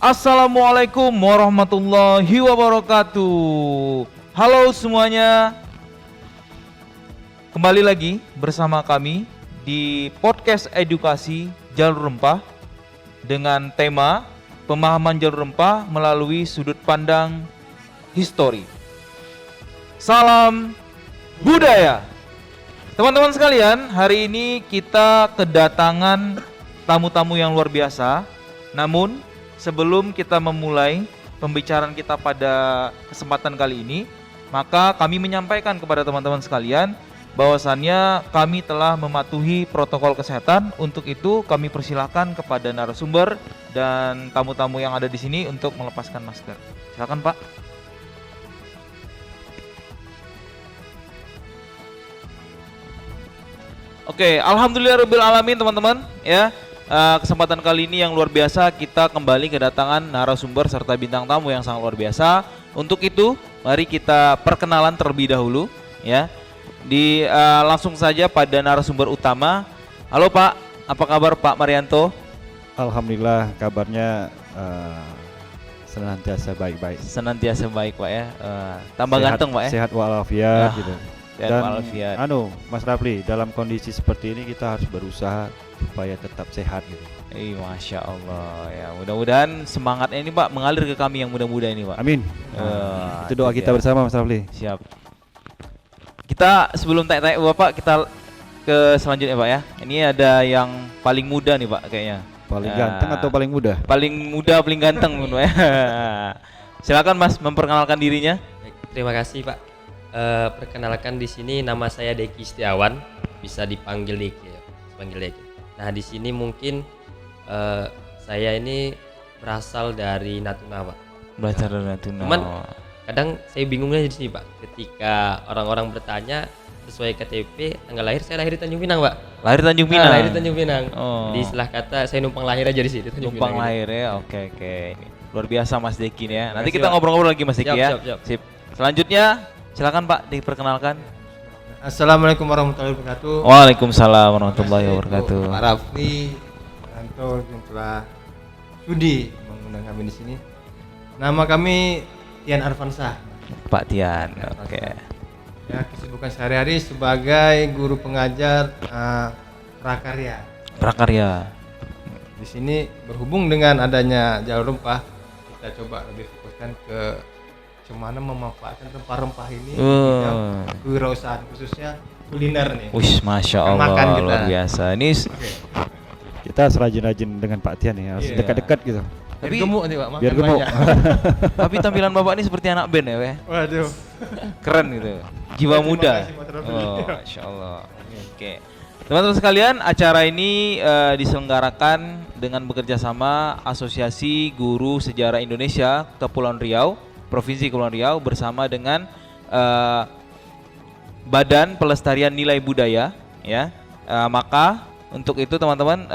Assalamualaikum warahmatullahi wabarakatuh. Halo semuanya, kembali lagi bersama kami di podcast edukasi Jalur Rempah dengan tema pemahaman jalur rempah melalui sudut pandang histori. Salam budaya. Teman-teman sekalian, hari ini kita kedatangan tamu-tamu yang luar biasa. Namun sebelum kita memulai pembicaraan kita pada kesempatan kali ini, maka kami menyampaikan kepada teman-teman sekalian bahwasannya kami telah mematuhi protokol kesehatan. Untuk itu kami persilakan kepada narasumber dan tamu-tamu yang ada di sini untuk melepaskan masker. Silakan Pak. Oke, alhamdulillahirabbil alamin teman-teman ya. Kesempatan kali ini yang luar biasa, kita kembali kedatangan narasumber serta bintang tamu yang sangat luar biasa. Untuk itu, mari kita perkenalan terlebih dahulu ya. Langsung saja pada narasumber utama. Halo Pak, apa kabar Pak Marianto? Alhamdulillah kabarnya senantiasa baik-baik. Senantiasa baik Pak ya. Tambah sehat, ganteng Pak ya. Sehat walafiat gitu. Sehat Dan walafiat. Mas Rafli, dalam kondisi seperti ini kita harus berusaha supaya tetap sehat gitu. Masya Allah ya, mudah-mudahan semangatnya ini Pak mengalir ke kami yang muda-muda ini Pak. Amin. Itu doa kita bersama Mas Rafli. Siap. Kita sebelum tanya-tanya Bapak, kita ke selanjutnya Pak ya. Ini ada yang paling muda nih Pak kayaknya. Paling ganteng atau paling muda? Paling muda, paling ganteng menurut ya. Silakan Mas memperkenalkan dirinya. Terima kasih Pak. Perkenalkan di sini nama saya Deki Setiawan, bisa dipanggil Deki ya. Dipanggil Deki. Nah di sini mungkin saya ini berasal dari Natuna Pak. Belajar dari Natuna. Cuman kadang saya bingungnya di sini Pak. Ketika orang-orang bertanya sesuai KTP tanggal lahir, saya lahir di Tanjung Pinang Pak. Lahir Tanjung Pinang. Lahir di Tanjung Pinang. Oh. Di istilah kata saya numpang lahir aja di sini. Numpang lahir ya. Oke. Ini luar biasa Mas Deki nih ya. Nanti Makasih, kita Pak. ngobrol-ngobrol lagi Mas Deki ya. Siap. Sip. Selanjutnya silakan Pak diperkenalkan. Assalamualaikum warahmatullahi wabarakatuh. Waalaikumsalam warahmatullahi wabarakatuh. Pak Rafli, Anto yang telah sudi mengundang kami di sini. Nama kami Tian Arfansa. Pak Tian. Oke. Ya, kesibukan sehari-hari sebagai guru pengajar prakarya. Prakarya. Di sini berhubung dengan adanya jalur rempah, kita coba lebih fokuskan ke bagaimana memanfaatkan rempah-rempah ini di bidang kewirausahaan, khususnya kuliner nih. Wih, Masya Makan Allah, kita. luar biasa. Ini Kita serajin-rajin dengan Pak Tian ya, harus Iya. dekat-dekat gitu. Tapi gemuk nih Pak, makan Biar gemuk. banyak. tapi tampilan Bapak ini seperti anak band ya, Weh. Waduh. Keren gitu. Jiwa Terima muda. kasih, Mas Rafli. Oh, Masya Allah. Oke. Teman-teman sekalian, acara ini diselenggarakan dengan bekerja sama Asosiasi Guru Sejarah Indonesia Kepulauan Riau, Provinsi Kepulauan Riau bersama dengan Badan Pelestarian Nilai Budaya ya. Maka untuk itu teman-teman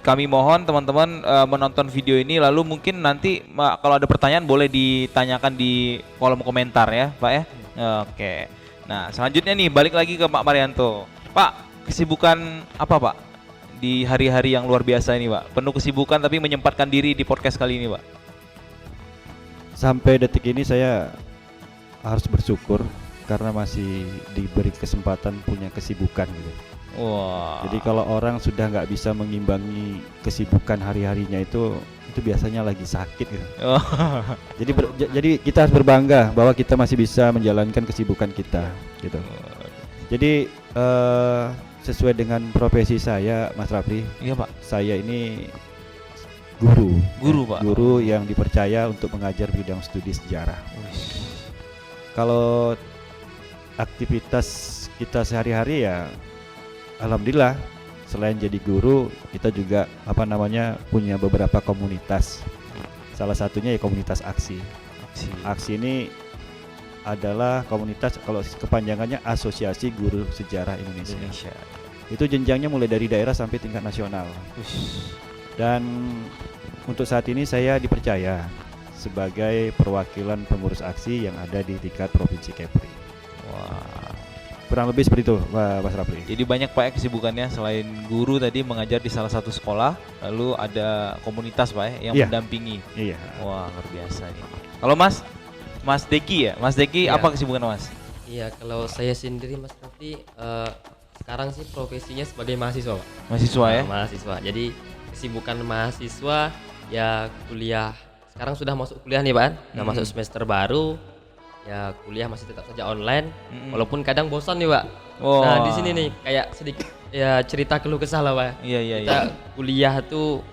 kami mohon teman-teman menonton video ini, lalu mungkin nanti kalau ada pertanyaan boleh ditanyakan di kolom komentar ya Pak ya. Oke. Nah selanjutnya nih balik lagi ke Pak Marianto. Pak, kesibukan apa Pak di hari-hari yang luar biasa ini Pak? Penuh kesibukan tapi menyempatkan diri di podcast kali ini Pak. Sampai detik ini saya harus bersyukur karena masih diberi kesempatan punya kesibukan gitu. Wah. Jadi kalau orang sudah nggak bisa mengimbangi kesibukan hari-harinya itu biasanya lagi sakit gitu. Oh. Jadi kita harus berbangga bahwa kita masih bisa menjalankan kesibukan kita gitu. Jadi sesuai dengan profesi saya Mas Rafli, Iya Pak. saya ini guru. Guru, Pak. Guru yang dipercaya untuk mengajar bidang studi sejarah. Kalau aktivitas kita sehari-hari ya alhamdulillah, selain jadi guru kita juga punya beberapa komunitas. Salah satunya ya komunitas aksi. Aksi ini adalah komunitas, kalau kepanjangannya Asosiasi Guru Sejarah Indonesia. Itu jenjangnya mulai dari daerah sampai tingkat nasional. Dan untuk saat ini saya dipercaya sebagai perwakilan pengurus aksi yang ada di tingkat Provinsi Kepri. Wah. kurang lebih seperti itu Mas Rafli. Jadi banyak Pak ya kesibukannya, selain guru tadi mengajar di salah satu sekolah, lalu ada komunitas Pak ya yang Iya. mendampingi. Iya. Wah, luar biasa nih. Kalau Mas Deki ya? Mas Deki Iya. apa kesibukan Mas? Iya, kalau saya sendiri Mas Rafli sekarang sih profesinya sebagai mahasiswa, Pak. Mahasiswa ya? Nah, mahasiswa. Jadi kesibukan mahasiswa ya kuliah. Sekarang sudah masuk kuliah nih, Pak. Udah masuk semester baru. Ya kuliah masih tetap saja online. Walaupun kadang bosan nih, Pak. Oh. Nah, di sini nih kayak sedikit ya cerita keluh kesah lah, Pak. Iya. Kita kuliah tuh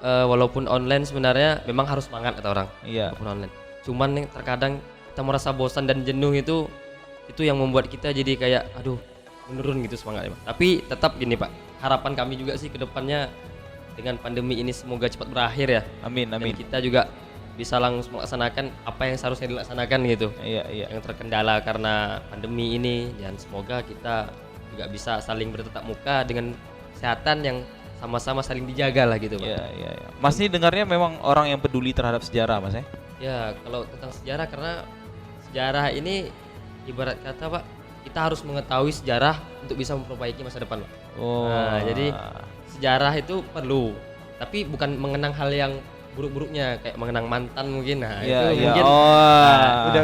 walaupun online sebenarnya memang harus semangat kata orang. Iya. Walaupun online. Cuman nih terkadang kita merasa bosan dan jenuh itu yang membuat kita jadi kayak aduh menurun gitu semangatnya, Pak. Tapi tetap gini, Pak. Harapan kami juga sih ke depannya dengan pandemi ini semoga cepat berakhir ya. Amin. Dan kita juga bisa langsung melaksanakan apa yang seharusnya dilaksanakan gitu. Iya. Yang terkendala karena pandemi ini, dan semoga kita juga bisa saling bertatap muka dengan kesehatan yang sama-sama saling dijaga lah gitu, Pak. Iya. Mas ini dengarnya memang orang yang peduli terhadap sejarah Mas ya? Ya, kalau tentang sejarah, karena sejarah ini ibarat kata, Pak, kita harus mengetahui sejarah untuk bisa memperbaiki masa depan, Pak. Oh. Nah, jadi sejarah itu perlu, tapi bukan mengenang hal yang buruk-buruknya kayak mengenang mantan mungkin. Nah, Iya. itu mungkin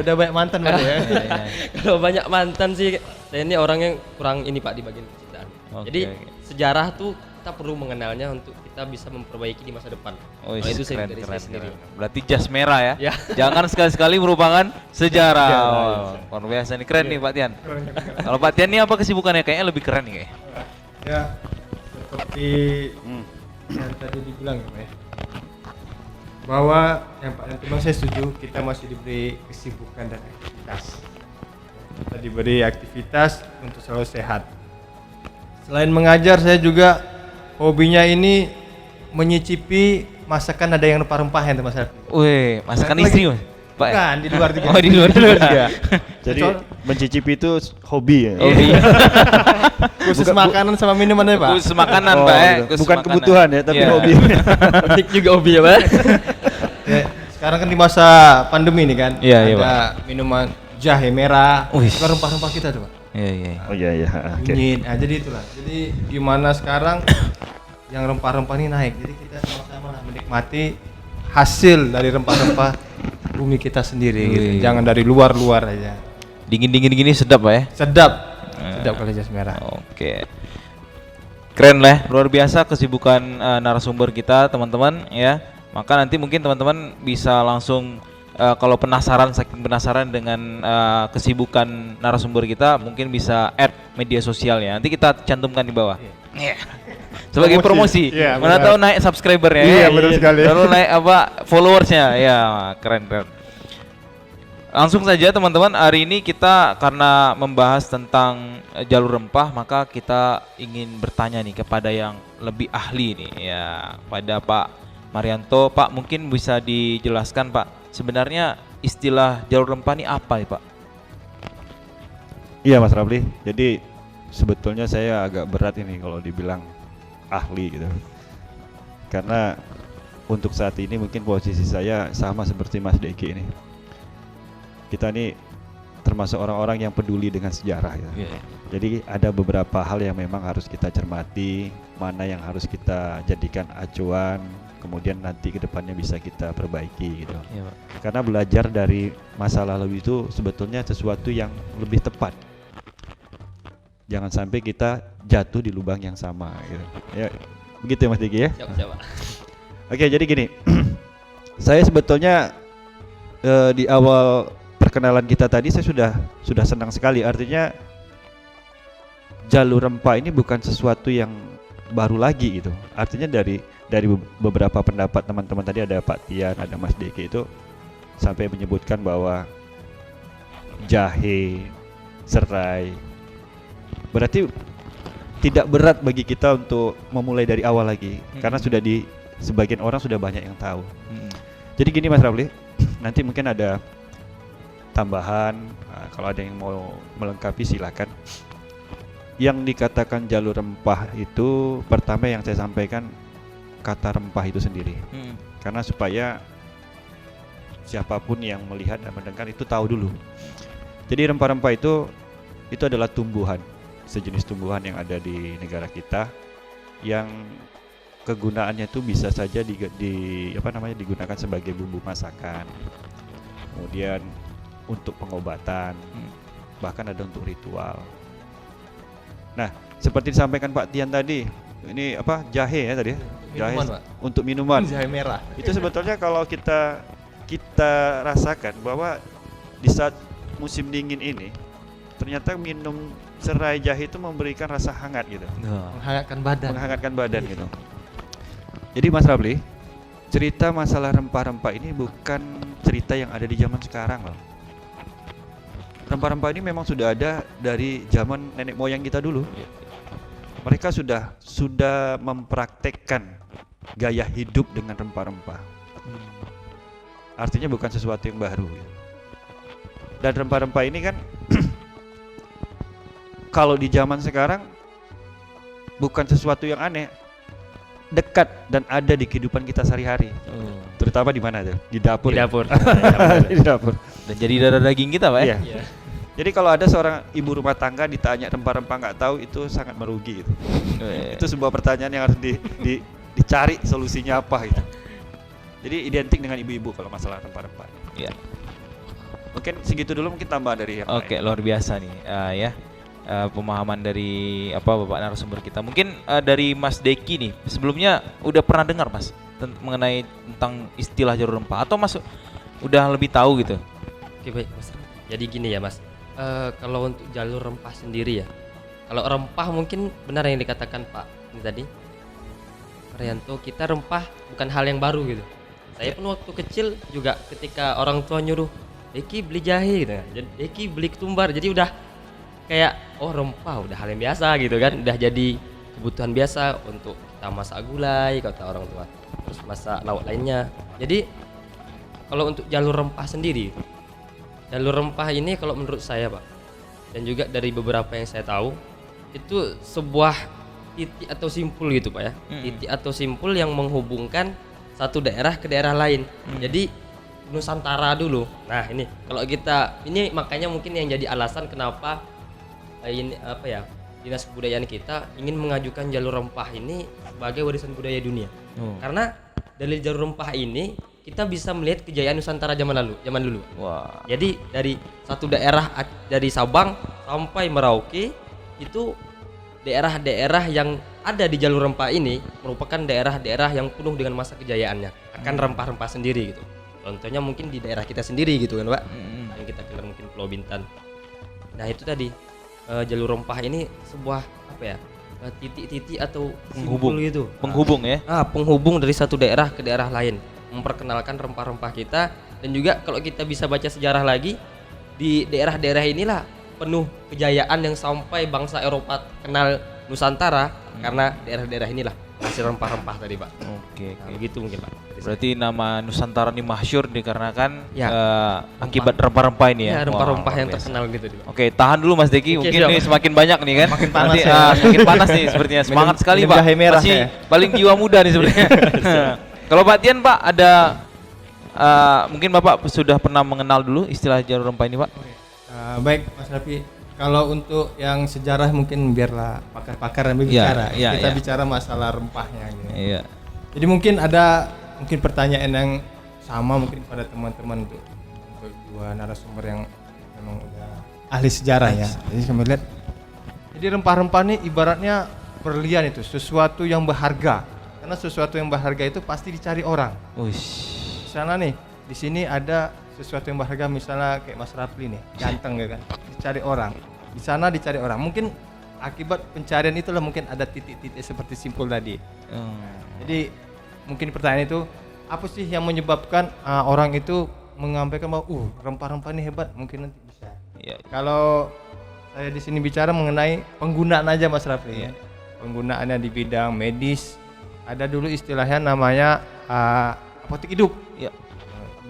Udah banyak mantan berarti ya. Iya. kalau banyak mantan sih saya ini orang yang kurang ini, Pak, di bagian percintaan. Oke, Jadi oke. sejarah tuh kita perlu mengenalnya untuk kita bisa memperbaiki di masa depan. Oh, Nah, itu keren, dari keren, saya sendiri. keren. Berarti jas merah ya? Ya. Jangan sekali-sekali merupakan sejarah. Luar biasa nih, keren nih Pak Tian. Kalau Pak Tian nih apa kesibukannya? Kayaknya lebih keren nih kayaknya. Ya, seperti yang tadi dibilang ya, Pak ya. Bahwa yang Pak Yanto bilang saya setuju, kita masih diberi kesibukan dan aktivitas. Kita diberi aktivitas untuk selalu sehat. Selain mengajar, saya juga hobinya ini menyicipi masakan ada yang rempah-rempah ya, Mas Alfi. Wih, masakan Lagi- istri Mas? Pak. ya? Bukan, di luar juga. Oh, di luar juga. Jadi Soal- mencicipi itu hobi ya. Oh iya. Khusus makanan sama minuman ya, Pak. Khusus makanan Oh, Pak ya. gitu. Khusus Bukan makanan. kebutuhan ya, tapi Iya. hobi. Penting juga hobi ya, Pak. Ya, sekarang kan di masa pandemi nih kan, Iya, iya, ada minuman jahe merah, Wih. itu kan rempah-rempah kita tuh, Pak. Iya. Oh iya. Oke. Kunyit. Nah, jadi itulah. Jadi gimana sekarang yang rempah-rempah ini naik. Jadi kita sama-sama lah menikmati hasil dari rempah-rempah bumi kita sendiri gitu. Wih. Jangan dari luar-luar aja. Dingin gini sedap Pak ya. Sedap. Sedap kali jas merah. Oke. Keren lah, luar biasa kesibukan narasumber kita teman-teman ya. Maka nanti mungkin teman-teman bisa langsung kalau saking penasaran dengan kesibukan narasumber kita, mungkin bisa add media sosialnya. Nanti kita cantumkan di bawah. Iya. Sebagai promosi. Iya, Mana benar. tahu naik subscribernya Iya, ya. benar sekali. Lalu naik followersnya. Ya, keren. Langsung saja teman-teman, hari ini kita karena membahas tentang jalur rempah, maka kita ingin bertanya nih kepada yang lebih ahli nih ya, pada Pak Marianto. Pak, mungkin bisa dijelaskan Pak, sebenarnya istilah jalur rempah ini apa nih Pak? Iya Mas Rafli. Jadi sebetulnya saya agak berat ini kalau dibilang ahli gitu. Karena untuk saat ini mungkin posisi saya sama seperti Mas Deki ini. Kita ini termasuk orang-orang yang peduli dengan sejarah ya. Jadi ada beberapa hal yang memang harus kita cermati, mana yang harus kita jadikan acuan, kemudian nanti ke depannya bisa kita perbaiki gitu. Iya Pak. Karena belajar dari masa lalu itu sebetulnya sesuatu yang lebih tepat. Jangan sampai kita jatuh di lubang yang sama gitu. Ya, begitu ya Mas Diki ya. Siap, Pak. Oke, jadi gini. Saya sebetulnya di awal perkenalan kita tadi saya sudah senang sekali. Artinya jalur rempah ini bukan sesuatu yang baru lagi gitu. Artinya dari beberapa pendapat teman-teman tadi, ada Pak Tian, ada Mas Deki, itu sampai menyebutkan bahwa jahe, serai, berarti tidak berat bagi kita untuk memulai dari awal lagi, karena sebagian orang sudah banyak yang tahu. Jadi gini Mas Rafli, nanti mungkin ada tambahan, kalau ada yang mau melengkapi silakan. Yang dikatakan jalur rempah itu, pertama yang saya sampaikan kata rempah itu sendiri, karena supaya siapapun yang melihat dan mendengar itu tahu dulu. Jadi rempah-rempah itu itu adalah tumbuhan, sejenis tumbuhan yang ada di negara kita yang kegunaannya itu bisa saja digunakan sebagai bumbu masakan, kemudian untuk pengobatan, bahkan ada untuk ritual. Nah, seperti disampaikan Pak Tian tadi, ini jahe ya tadi ya? Jahe Minuman, Pak. untuk minuman. Jahe merah. Itu sebetulnya kalau kita rasakan bahwa di saat musim dingin ini ternyata minum serai jahe itu memberikan rasa hangat gitu, Menghangatkan badan. gitu. Jadi Mas Rafli, cerita masalah rempah-rempah ini bukan cerita yang ada di zaman sekarang loh. Rempah-rempah ini memang sudah ada dari zaman nenek moyang kita dulu. Mereka sudah mempraktekkan gaya hidup dengan rempah-rempah. Artinya bukan sesuatu yang baru. Dan rempah-rempah ini kan kalau di zaman sekarang bukan sesuatu yang aneh, dekat dan ada di kehidupan kita sehari-hari. Terutama di mana tuh? Di dapur. Di dapur. Di dapur. Dan jadi darah daging kita, Pak ya. Iya. Jadi kalau ada seorang ibu rumah tangga ditanya rempah-rempah nggak tahu, itu sangat merugi gitu. Itu sebuah pertanyaan yang harus dicari solusinya apa gitu. Jadi identik dengan ibu-ibu kalau masalah rempah-rempah. Iya. Mungkin segitu dulu, mungkin tambah dari yang Oke, lain. luar biasa nih ya. Pemahaman dari Bapak narasumber kita. Mungkin dari Mas Deki nih, sebelumnya udah pernah dengar Mas mengenai tentang istilah jalur rempah atau Mas udah lebih tahu gitu? Oke baik Mas. Jadi gini ya Mas, kalau untuk jalur rempah sendiri ya, kalau rempah mungkin benar yang dikatakan Pak ini tadi, Rianto, kita rempah bukan hal yang baru gitu. Saya pun waktu kecil juga ketika orang tua nyuruh, Deki beli jahe gitu, Deki beli ketumbar, jadi udah kayak rempah udah hal yang biasa gitu kan, udah jadi kebutuhan biasa untuk kita masak gulai kata orang tua, terus masak lauk lainnya. Jadi kalau untuk jalur rempah sendiri, jalur rempah ini kalau menurut saya Pak, dan juga dari beberapa yang saya tahu, itu sebuah titik atau simpul gitu Pak ya, titik atau simpul yang menghubungkan satu daerah ke daerah lain. Jadi Nusantara dulu. Nah ini kalau kita ini makanya mungkin yang jadi alasan kenapa ini Dinas Kebudayaan kita ingin mengajukan jalur rempah ini sebagai warisan budaya dunia. Karena dari jalur rempah ini kita bisa melihat kejayaan Nusantara zaman dulu. Wah. Jadi dari satu daerah dari Sabang sampai Merauke itu daerah-daerah yang ada di jalur rempah ini merupakan daerah-daerah yang penuh dengan masa kejayaannya akan rempah-rempah sendiri gitu. Contohnya mungkin di daerah kita sendiri gitu kan Pak, yang kita kenal mungkin Pulau Bintan. Nah itu tadi jalur rempah ini sebuah titik-titik atau Penghubung. simpul gitu. Penghubung ya. Penghubung dari satu daerah ke daerah lain, memperkenalkan rempah-rempah kita. Dan juga kalau kita bisa baca sejarah lagi, di daerah-daerah inilah penuh kejayaan yang sampai bangsa Eropa kenal Nusantara karena daerah-daerah inilah hasil rempah-rempah tadi Pak. Oke. Nah, begitu mungkin Pak. Berarti nama Nusantara ini masyhur dikarenakan Ya, akibat rempah-rempah ini ya. Ya, rempah-rempah Wah, yang luar biasa. terkenal gitu Pak. Oke, tahan dulu Mas Deki. Oke, Mungkin siap. ini semakin banyak nih kan. Makin panas Nanti, ya. semakin panas nih sepertinya. Semangat sekali minum Pak. jahe merah Masih ya. paling jiwa muda nih sebenarnya. Kalau Pak Tian Pak ada mungkin Bapak sudah pernah mengenal dulu istilah jalur rempah ini Pak? Baik Mas Rafi, kalau untuk yang sejarah mungkin biarlah pakar-pakar yang berbicara. Iya, Kita iya. bicara masalah rempahnya gitu. Iya. Jadi mungkin ada pertanyaan yang sama mungkin pada teman-teman untuk dua narasumber yang memang udah ahli sejarah ya. Jadi kami lihat, jadi rempah-rempah ini ibaratnya berlian itu, sesuatu yang berharga. Karena sesuatu yang berharga itu pasti dicari orang. Uish. Misalnya nih, di sini ada sesuatu yang berharga, misalnya kayak Mas Rafli nih, ganteng ya kan, dicari orang. Di sana dicari orang. Mungkin akibat pencarian itulah mungkin ada titik-titik seperti simpul tadi. Jadi mungkin pertanyaan itu, apa sih yang menyebabkan orang itu mengampaikan bahwa rempah-rempah ini hebat? Mungkin nanti bisa. Iya. Kalau saya di sini bicara mengenai penggunaan aja Mas Rafli ya. Penggunaannya di bidang medis. Ada dulu istilahnya namanya apotek hidup. Iya.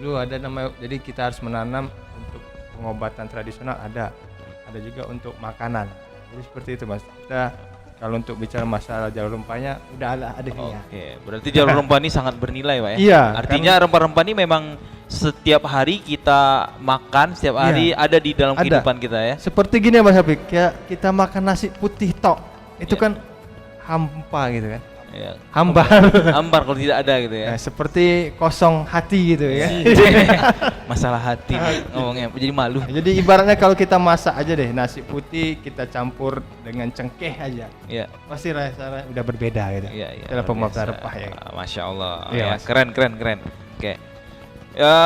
Dulu ada nama, jadi kita harus menanam untuk pengobatan tradisional ada juga untuk makanan. Jadi seperti itu Mas. Kita kalau untuk bicara masalah jalur rempahnya udah ada ininya. Oke, berarti jalur rempah ini sangat bernilai, Pak ya? Iya, Artinya rempah-rempah ini memang setiap hari kita makan, setiap hari ada di dalam Ada. kehidupan kita ya? Seperti gini ya Mas Habib, kayak kita makan nasi putih tok, itu Iya. kan hampa gitu kan. Ya. Hambar. Hambar kalau tidak ada gitu ya. Nah, seperti kosong hati gitu ya. Masalah hati nih, ngomongnya jadi malu. Jadi ibaratnya kalau kita masak aja deh nasi putih kita campur dengan cengkeh aja, Iya. pasti rasanya udah berbeda gitu. Iya, iya. Dalam luar pemaparan biasa. rempah ya. Masya Allah. Iya, Ya, Mas. keren. Oke. Ya,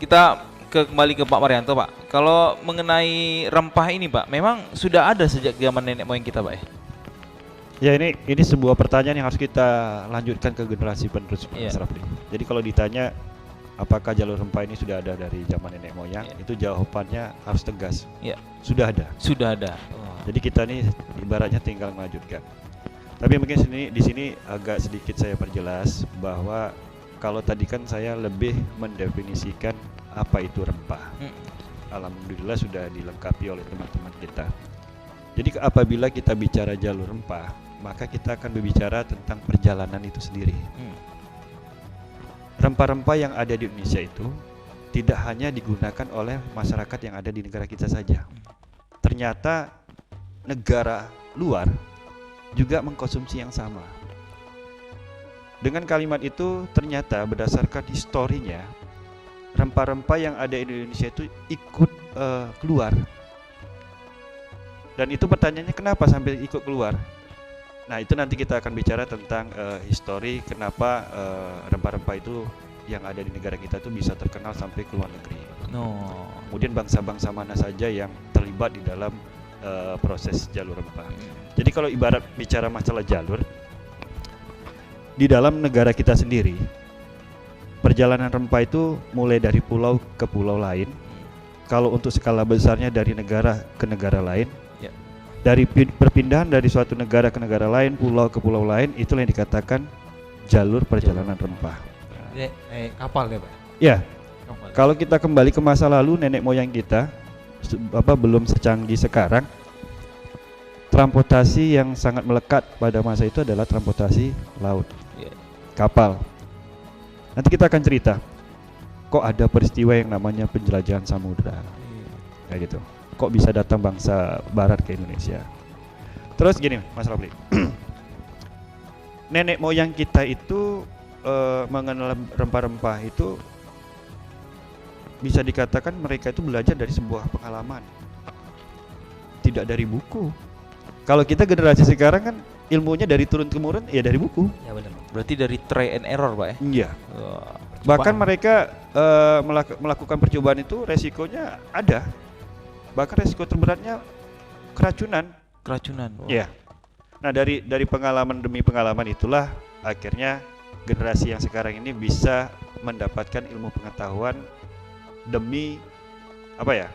kita kembali ke Pak Marianto, Pak. Kalau mengenai rempah ini, Pak, memang sudah ada sejak zaman nenek moyang kita, Pak ya? Ya ini sebuah pertanyaan yang harus kita lanjutkan ke generasi penerus Mas Iya. Rafli. Jadi kalau ditanya apakah jalur rempah ini sudah ada dari zaman nenek moyang, Iya. itu jawabannya harus tegas. Iya. Sudah ada. Sudah ada. Jadi kita nih ibaratnya tinggal melanjutkan. Tapi mungkin di sini agak sedikit saya perjelas bahwa kalau tadi kan saya lebih mendefinisikan apa itu rempah. Alhamdulillah sudah dilengkapi oleh teman-teman kita. Jadi apabila kita bicara jalur rempah, maka kita akan berbicara tentang perjalanan itu sendiri. Rempah-rempah yang ada di Indonesia itu tidak hanya digunakan oleh masyarakat yang ada di negara kita saja. Ternyata negara luar juga mengkonsumsi yang sama. Dengan kalimat itu ternyata berdasarkan historinya, rempah-rempah yang ada di Indonesia itu ikut keluar. Dan itu pertanyaannya kenapa sampai ikut keluar? Nah itu nanti kita akan bicara tentang histori kenapa rempah-rempah itu yang ada di negara kita itu bisa terkenal sampai ke luar negeri. Kemudian bangsa-bangsa mana saja yang terlibat di dalam proses jalur rempah. Jadi kalau ibarat bicara masalah jalur, di dalam negara kita sendiri, perjalanan rempah itu mulai dari pulau ke pulau lain. Kalau untuk skala besarnya dari negara ke negara lain, dari perpindahan dari suatu negara ke negara lain, pulau ke pulau lain, itulah yang dikatakan jalur perjalanan rempah. Kapal deh Pak. Ya, Kapal. kalau kita kembali ke masa lalu, nenek moyang kita belum secanggih sekarang, transportasi yang sangat melekat pada masa itu adalah transportasi laut, kapal. Nanti kita akan cerita, kok ada peristiwa yang namanya penjelajahan samudra, kayak gitu. Kok bisa datang bangsa barat ke Indonesia. Terus gini Mas Rafli, nenek moyang kita itu mengenal rempah-rempah itu bisa dikatakan mereka itu belajar dari sebuah pengalaman, tidak dari buku. Kalau kita generasi sekarang kan ilmunya dari turun-temurun, ya dari buku. Ya benar. Berarti dari try and error, Pak ya? Iya. Bahkan mereka melakukan percobaan itu resikonya ada. Bahkan resiko terberatnya keracunan. Ya. Nah dari pengalaman demi pengalaman itulah akhirnya generasi yang sekarang ini bisa mendapatkan ilmu pengetahuan demi apa ya?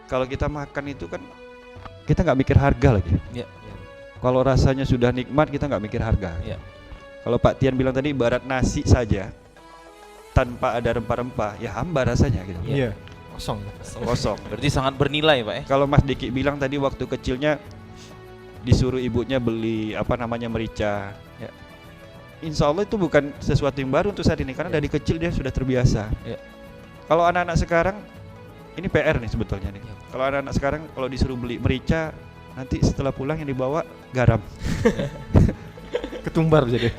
Kalau kita makan itu kan kita nggak mikir harga lagi. Ya. Kalau rasanya sudah nikmat kita nggak mikir harga. Ya. Kalau Pak Tian bilang tadi ibarat nasi saja tanpa ada rempah-rempah ya hambar rasanya gitu. Iya. Kosong. Berarti sangat bernilai, Pak ya? Kalau Mas Diki bilang tadi waktu kecilnya disuruh ibunya beli merica. Ya. Insya Allah itu bukan sesuatu yang baru untuk saat ini karena dari kecil dia sudah terbiasa. Ya. Kalau anak-anak sekarang ini PR nih sebetulnya nih. Kalau anak-anak sekarang kalau disuruh beli merica, nanti setelah pulang yang dibawa garam. Ketumbar jadi.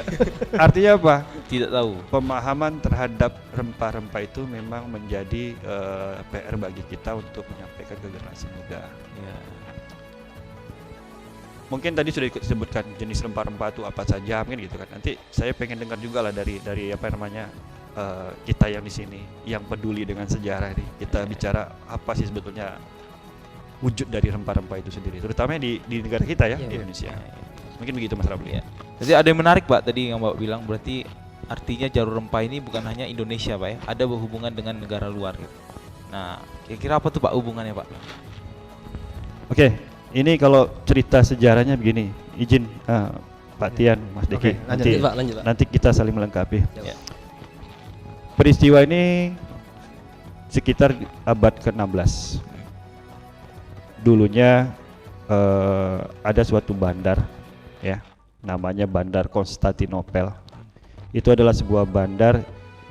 Artinya apa? Tidak tahu. Pemahaman terhadap rempah-rempah itu memang menjadi PR bagi kita untuk menyampaikan ke generasi muda. Ya. Mungkin tadi sudah disebutkan jenis rempah-rempah itu apa saja, mungkin gitu kan. Nanti saya pengen dengar juga lah dari kita yang di sini yang peduli dengan sejarah ini. Kita bicara apa sih sebetulnya wujud dari rempah-rempah itu sendiri, terutama di negara kita ya, di Indonesia. Mungkin begitu Mas Rabli. Ya. Jadi ada yang menarik, Pak, tadi yang Bapak bilang, berarti artinya jalur rempah ini bukan hanya Indonesia, Pak ya, ada berhubungan dengan negara luar gitu. Nah, kira-kira apa tuh Pak hubungannya, Pak? Oke, ini kalau cerita sejarahnya begini, izin Pak Tian, Mas Diki, Oke, lanjut, Pak. nanti kita saling melengkapi. Ya. Peristiwa ini sekitar abad ke-16. Dulunya ada suatu bandar ya, namanya Bandar Konstantinopel. Itu adalah sebuah bandar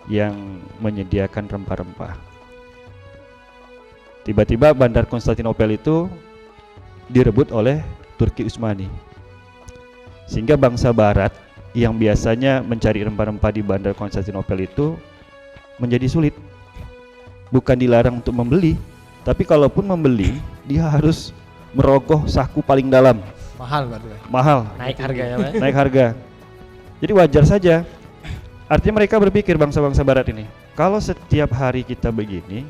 yang menyediakan rempah-rempah. Tiba-tiba Bandar Konstantinopel itu direbut oleh Turki Utsmani, sehingga bangsa Barat yang biasanya mencari rempah-rempah di Bandar Konstantinopel itu menjadi sulit. Bukan dilarang untuk membeli, tapi kalaupun membeli, dia harus merogoh saku paling dalam. Mahal berarti Pak. Mahal, Naik harganya, Pak. naik harga. Jadi wajar saja. Artinya mereka berpikir, bangsa-bangsa Barat ini, kalau setiap hari kita begini,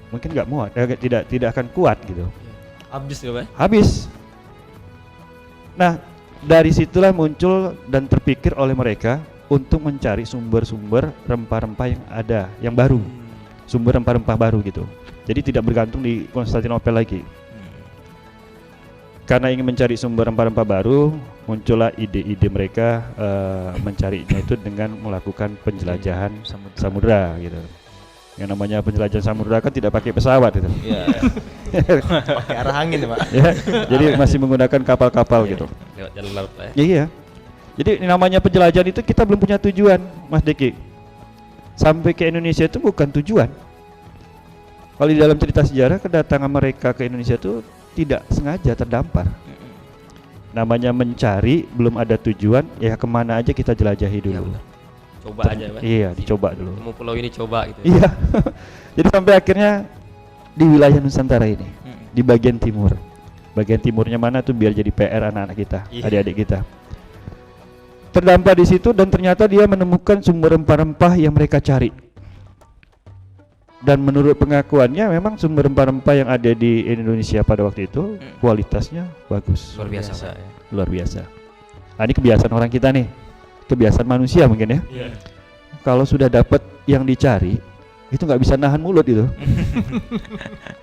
mungkin nggak muat, tidak akan kuat gitu. Habis ya, Pak. Habis. Nah, dari situlah muncul dan terpikir oleh mereka untuk mencari sumber-sumber rempah-rempah yang ada, yang baru. Sumber rempah-rempah baru gitu. Jadi tidak bergantung di Konstantinopel lagi. Karena ingin mencari sumber rempah-rempah baru, muncullah ide-ide mereka mencarinya itu dengan melakukan penjelajahan samudra gitu. Yang namanya penjelajahan samudra kan tidak pakai pesawat gitu. Iya. Pakai arah angin ya Pak. Ya, jadi masih menggunakan kapal-kapal gitu. Lewat jalur laut, Pak. Ya, iya. Jadi namanya penjelajahan itu kita belum punya tujuan, Mas Deki. Sampai ke Indonesia itu bukan tujuan. Kalau di dalam cerita sejarah, kedatangan mereka ke Indonesia itu tidak sengaja terdampar. Namanya mencari, belum ada tujuan, ya kemana aja kita jelajahi Iya, dulu. benar. Coba aja, Pak. Iya, dicoba dulu. Temu pulau ini coba gitu. Iya. Jadi sampai akhirnya di wilayah Nusantara ini, di bagian timur. Bagian timurnya mana tuh biar jadi PR anak-anak kita, Iya. adik-adik kita. Terdampar di situ dan ternyata dia menemukan sumber rempah-rempah yang mereka cari. Dan menurut pengakuannya memang sumber rempah-rempah yang ada di Indonesia pada waktu itu kualitasnya bagus, Luar biasa, Pak. ya. luar biasa. Nah, ini kebiasaan orang kita nih, kebiasaan manusia mungkin ya. Iya. Kalau sudah dapat yang dicari, itu nggak bisa nahan mulut itu.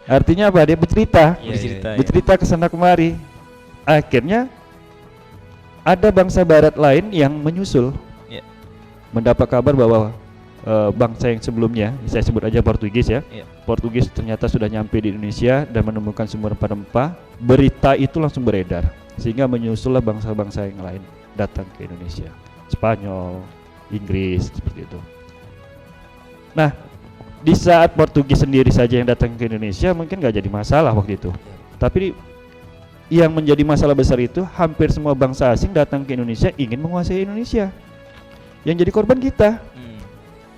Artinya apa? Dia bercerita, Iya, Bercerita, ya. bercerita ke sana kemari. Akhirnya ada bangsa Barat lain yang menyusul, Iya. mendapat kabar bahwa bangsa yang sebelumnya, saya sebut aja Portugis ya, Iya. Portugis ternyata sudah nyampe di Indonesia dan menemukan sumber rempah-rempah. Berita itu langsung beredar, sehingga menyusullah bangsa-bangsa yang lain datang ke Indonesia, Spanyol, Inggris, seperti itu. Nah, di saat Portugis sendiri saja yang datang ke Indonesia mungkin nggak jadi masalah waktu itu, tapi yang menjadi masalah besar itu hampir semua bangsa asing datang ke Indonesia ingin menguasai Indonesia, yang jadi korban kita.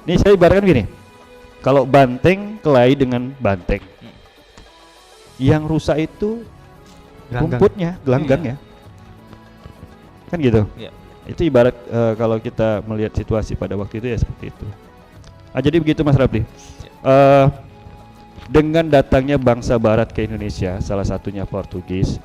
Nih saya ibaratkan gini, kalau banteng kelahi dengan banteng, yang rusak itu Gelanggang. rumputnya, gelanggangnya, kan gitu. Iya. Itu ibarat kalau kita melihat situasi pada waktu itu ya seperti itu. Jadi begitu Mas Rapli. Dengan datangnya bangsa Barat ke Indonesia, salah satunya Portugis,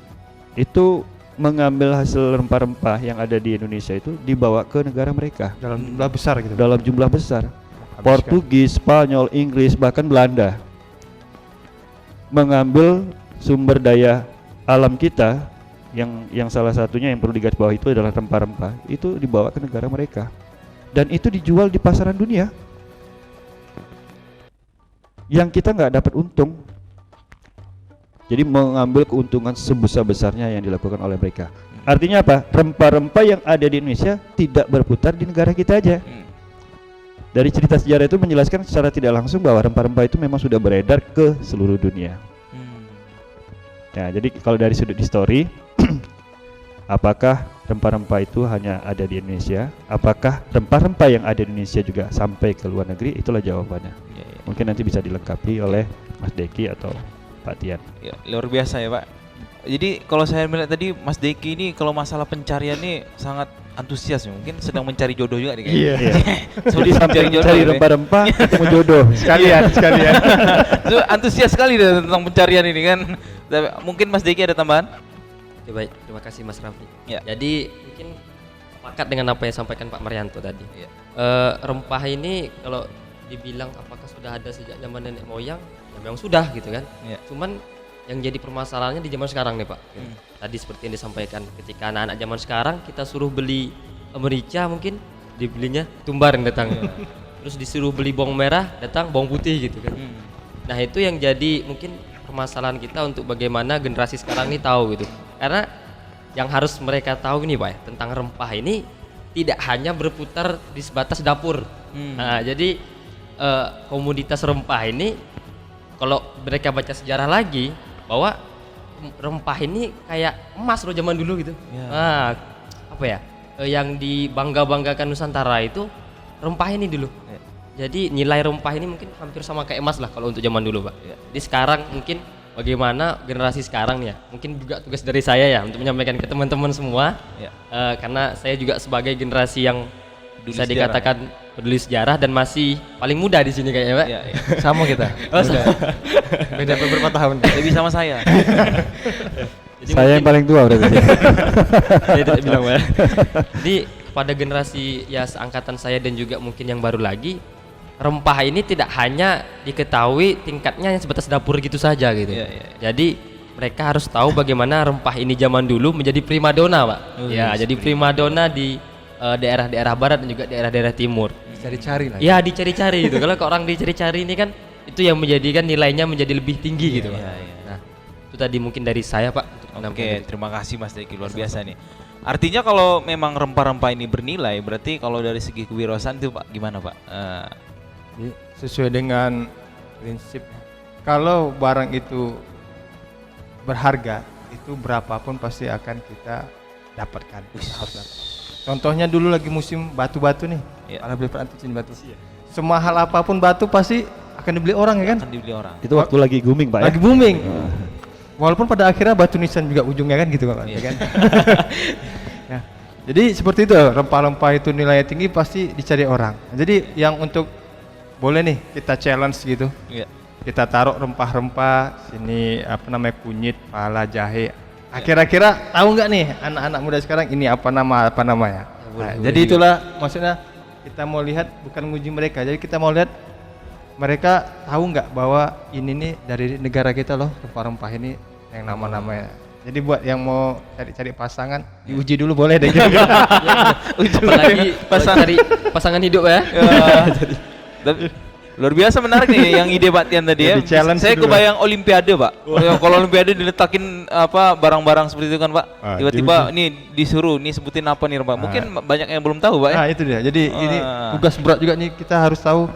itu mengambil hasil rempah-rempah yang ada di Indonesia itu dibawa ke negara mereka Dalam jumlah besar gitu. dalam jumlah besar. Habiskan. Portugis, Spanyol, Inggris, bahkan Belanda mengambil sumber daya alam kita yang salah satunya yang perlu digarisbawahi itu adalah rempah-rempah, itu dibawa ke negara mereka dan itu dijual di pasaran dunia yang kita nggak dapat untung. Jadi mengambil keuntungan sebesar-besarnya yang dilakukan oleh mereka. Artinya apa? Rempah-rempah yang ada di Indonesia tidak berputar di negara kita aja. Dari cerita sejarah itu menjelaskan secara tidak langsung bahwa rempah-rempah itu memang sudah beredar ke seluruh dunia. Ya, jadi kalau dari sudut histori, apakah rempah-rempah itu hanya ada di Indonesia? Apakah rempah-rempah yang ada di Indonesia juga sampai ke luar negeri? Itulah jawabannya. Mungkin nanti bisa dilengkapi oleh Mas Deki atau Pak Tian. Ya, luar biasa ya Pak. Jadi kalau saya melihat tadi Mas Deki ini kalau masalah pencarian ini sangat antusias, mungkin sedang mencari jodoh juga nih kayaknya. Iya. Jadi sampai mencari mencari ya. rempah-rempah ketemu jodoh. Sekalian. Itu antusias sekali deh tentang pencarian ini kan. Tapi mungkin Mas Deki ada tambahan? Oke, baik, terima kasih Mas Raffi. Ya. Jadi mungkin sepakat dengan apa yang sampaikan Pak Marianto tadi. Ya. Rempah ini kalau dibilang apakah sudah ada sejak zaman nenek moyang, ya memang sudah gitu kan. Ya. Cuman yang jadi permasalahannya di zaman sekarang nih Pak. Tadi seperti yang disampaikan, ketika anak-anak zaman sekarang kita suruh beli merica mungkin dibelinya tumbar yang datang. Terus disuruh beli bawang merah datang bawang putih gitu kan. Nah itu yang jadi mungkin permasalahan kita untuk bagaimana generasi sekarang ini tahu gitu Karena yang harus mereka tahu nih Pak ya, tentang rempah ini tidak hanya berputar di sebatas dapur. Nah, jadi komoditas rempah ini kalau mereka baca sejarah lagi bahwa rempah ini kayak emas loh zaman dulu gitu. Ya. Nah, apa ya? Yang dibangga-banggakan Nusantara itu rempah ini dulu. Ya. Jadi nilai rempah ini mungkin hampir sama kayak emas lah kalau untuk zaman dulu Pak. Ya. Jadi sekarang mungkin bagaimana generasi sekarang nih ya, mungkin juga tugas dari saya ya untuk menyampaikan ke teman-teman semua. Ya. Karena saya juga sebagai generasi yang Peduli bisa sejarah. dikatakan peduli sejarah dan masih paling muda di sini kayaknya Pak. Ya, ya. Sama kita. Oh, Beda beberapa tahun. Lebih sama saya. Jadi Saya yang paling tua berarti. saya tidak bilang Pak. Jadi kepada generasi ya seangkatan saya dan juga mungkin yang baru lagi, rempah ini tidak hanya diketahui tingkatnya yang sebatas dapur gitu saja gitu. Iya, iya. Jadi mereka harus tahu bagaimana rempah ini zaman dulu menjadi primadona Pak. Ya, jadi primadona di daerah-daerah barat dan juga daerah-daerah timur. Cari-cari lah. Ya dicari-cari gitu. Kalau ke orang dicari-cari ini kan itu yang menjadikan nilainya menjadi lebih tinggi gitu Pak. iya, iya. Nah, itu tadi mungkin dari saya Pak untuk Oke, menyampaikan. terima kasih Mas Deki, luar biasa nih. Artinya kalau memang rempah-rempah ini bernilai, berarti kalau dari segi kewirausahaan itu Pak gimana Pak? Jadi, sesuai dengan prinsip, kalau barang itu berharga, itu berapapun pasti akan kita dapatkan. Harus dapat. Contohnya dulu lagi musim batu-batu nih, Iya. ada beli anticin batu. Semahal apapun batu pasti akan dibeli orang ya kan? Akan dibeli orang. Itu waktu lagi booming Pak ya. Lagi booming. Walaupun pada akhirnya batu nisan juga ujungnya kan gitu Pak, Iya. ya kan? Ya. Jadi seperti itu, rempah-rempah itu nilainya tinggi pasti dicari orang. Jadi yang untuk boleh nih kita challenge gitu. Iya. Kita taruh rempah-rempah sini apa namanya kunyit, pala, jahe. Kira-kira tahu nggak nih anak-anak muda sekarang ini apa namanya? Nah, jadi itulah maksudnya kita mau lihat bukan nguji mereka. Jadi kita mau lihat mereka tahu nggak bahwa ini nih dari negara kita loh rempah-rempah ini yang nama-namanya. Jadi buat yang mau cari-cari pasangan diuji dulu boleh deh. Apalagi cari pasangan hidup ya. Tapi luar biasa menarik nih yang ide Pak Tian tadi ya. Jadi challenge Saya dulu. kebayang olimpiade Pak. Kalau olimpiade diletakin apa barang-barang seperti itu kan Pak. Ah, Tiba-tiba nih disuruh nih sebutin apa nih Pak. Mungkin banyak yang belum tahu Pak ya. Nah itu dia. Jadi ini Ah. tugas berat juga nih kita harus tahu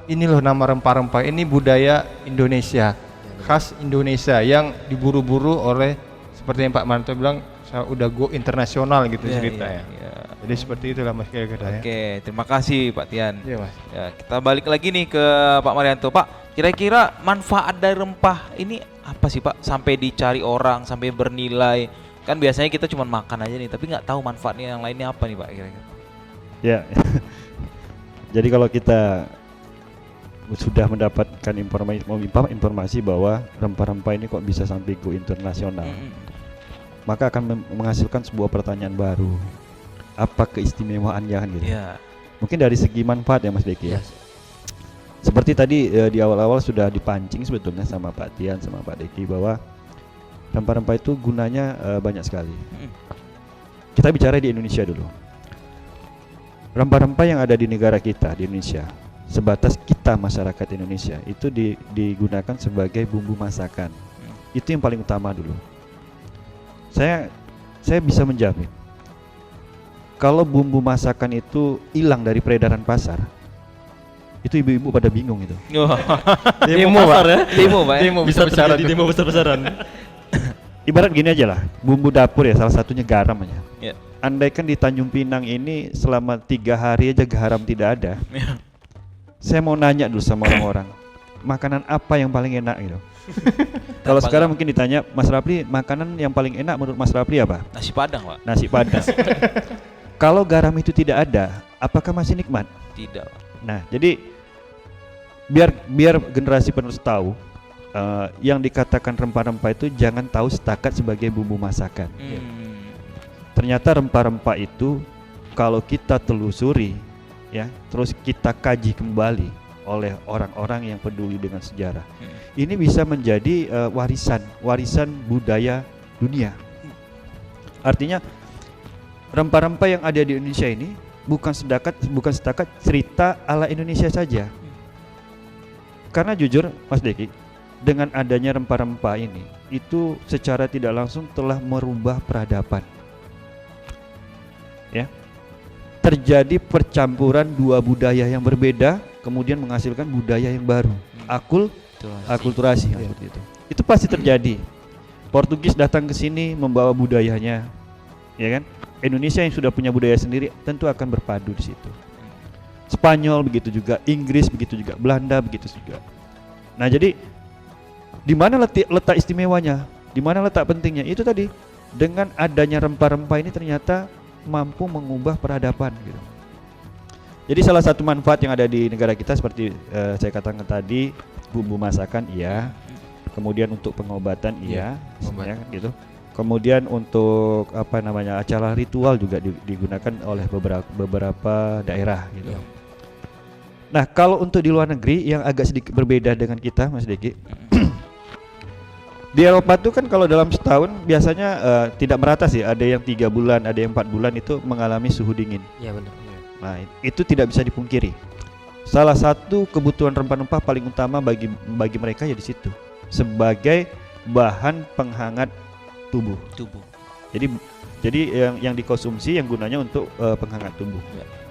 ini loh nama rempah-rempah ini budaya Indonesia khas Indonesia yang diburu-buru oleh seperti yang Pak Manto bilang udah go internasional gitu Iya, ceritanya. iya, iya. Jadi seperti itulah Mas kira-kira ya. Oke, terima kasih Pak Tian. Iya Mas. Ya, kita balik lagi nih ke Pak Marianto. Pak, kira-kira manfaat dari rempah ini apa sih Pak? Sampai dicari orang, sampai bernilai. Kan biasanya kita cuma makan aja nih, tapi nggak tahu manfaatnya yang lainnya apa nih Pak kira-kira? Ya. Jadi kalau kita sudah mendapatkan informasi bahwa rempah-rempah ini kok bisa sampai go internasional, maka akan menghasilkan sebuah pertanyaan baru. Apa keistimewaannya kan gitu. Iya. Mungkin dari segi manfaat ya Mas Deki ya. Yes. Seperti tadi di awal-awal sudah dipancing sebetulnya sama Pak Tian sama Pak Deki bahwa rempah-rempah itu gunanya banyak sekali. Kita bicara di Indonesia dulu. Rempah-rempah yang ada di negara kita di Indonesia, sebatas kita masyarakat Indonesia itu digunakan sebagai bumbu masakan. Itu yang paling utama dulu. Saya bisa menjamin kalau bumbu masakan itu hilang dari peredaran pasar, itu ibu-ibu pada bingung itu. Demo Pak ya? Demo Pak ya? Demo bisa bicara tuh. demo besar-besaran. Ibarat gini aja lah, bumbu dapur ya salah satunya garam aja. Ya. Andaikan di Tanjung Pinang ini selama 3 hari aja garam tidak ada, Ya. saya mau nanya dulu sama orang-orang, makanan apa yang paling enak gitu. Kalau Apa sekarang enggak? mungkin ditanya, Mas Rapli, makanan yang paling enak menurut Mas Rapli apa? Nasi Padang Pak? Nasi Padang. Kalau garam itu tidak ada, apakah masih nikmat? Tidak Pak. Nah, jadi biar generasi penerus tahu, yang dikatakan rempah-rempah itu jangan tahu setakat sebagai bumbu masakan. Ternyata rempah-rempah itu kalau kita telusuri, ya, terus kita kaji kembali oleh orang-orang yang peduli dengan sejarah, ini bisa menjadi warisan budaya dunia. Artinya rempah-rempah yang ada di Indonesia ini bukan setakat cerita ala Indonesia saja. Karena jujur Mas Deki, dengan adanya rempah-rempah ini itu secara tidak langsung telah merubah peradaban. Ya. Terjadi percampuran dua budaya yang berbeda kemudian menghasilkan budaya yang baru. Akulturasi seperti itu. Itu pasti terjadi. Portugis datang ke sini membawa budayanya, ya kan? Indonesia yang sudah punya budaya sendiri tentu akan berpadu di situ. Spanyol begitu juga, Inggris begitu juga, Belanda begitu juga. Nah, jadi di mana letak istimewanya? Di mana letak pentingnya? Itu tadi, dengan adanya rempah-rempah ini ternyata mampu mengubah peradaban gitu. Jadi salah satu manfaat yang ada di negara kita seperti saya katakan tadi, bumbu masakan iya, kemudian untuk pengobatan iya, ya, kan, gitu. Kemudian untuk acara ritual juga digunakan oleh beberapa daerah gitu. Ya. Nah, kalau untuk di luar negeri yang agak sedikit berbeda dengan kita, Mas Deki. Di Eropa tuh kan kalau dalam setahun biasanya tidak merata sih, ada yang 3 bulan, ada yang 4 bulan itu mengalami suhu dingin. Iya benar. Nah, itu tidak bisa dipungkiri. Salah satu kebutuhan rempah-rempah paling utama bagi mereka ya di situ, sebagai bahan penghangat tubuh. Jadi yang dikonsumsi yang gunanya untuk penghangat tubuh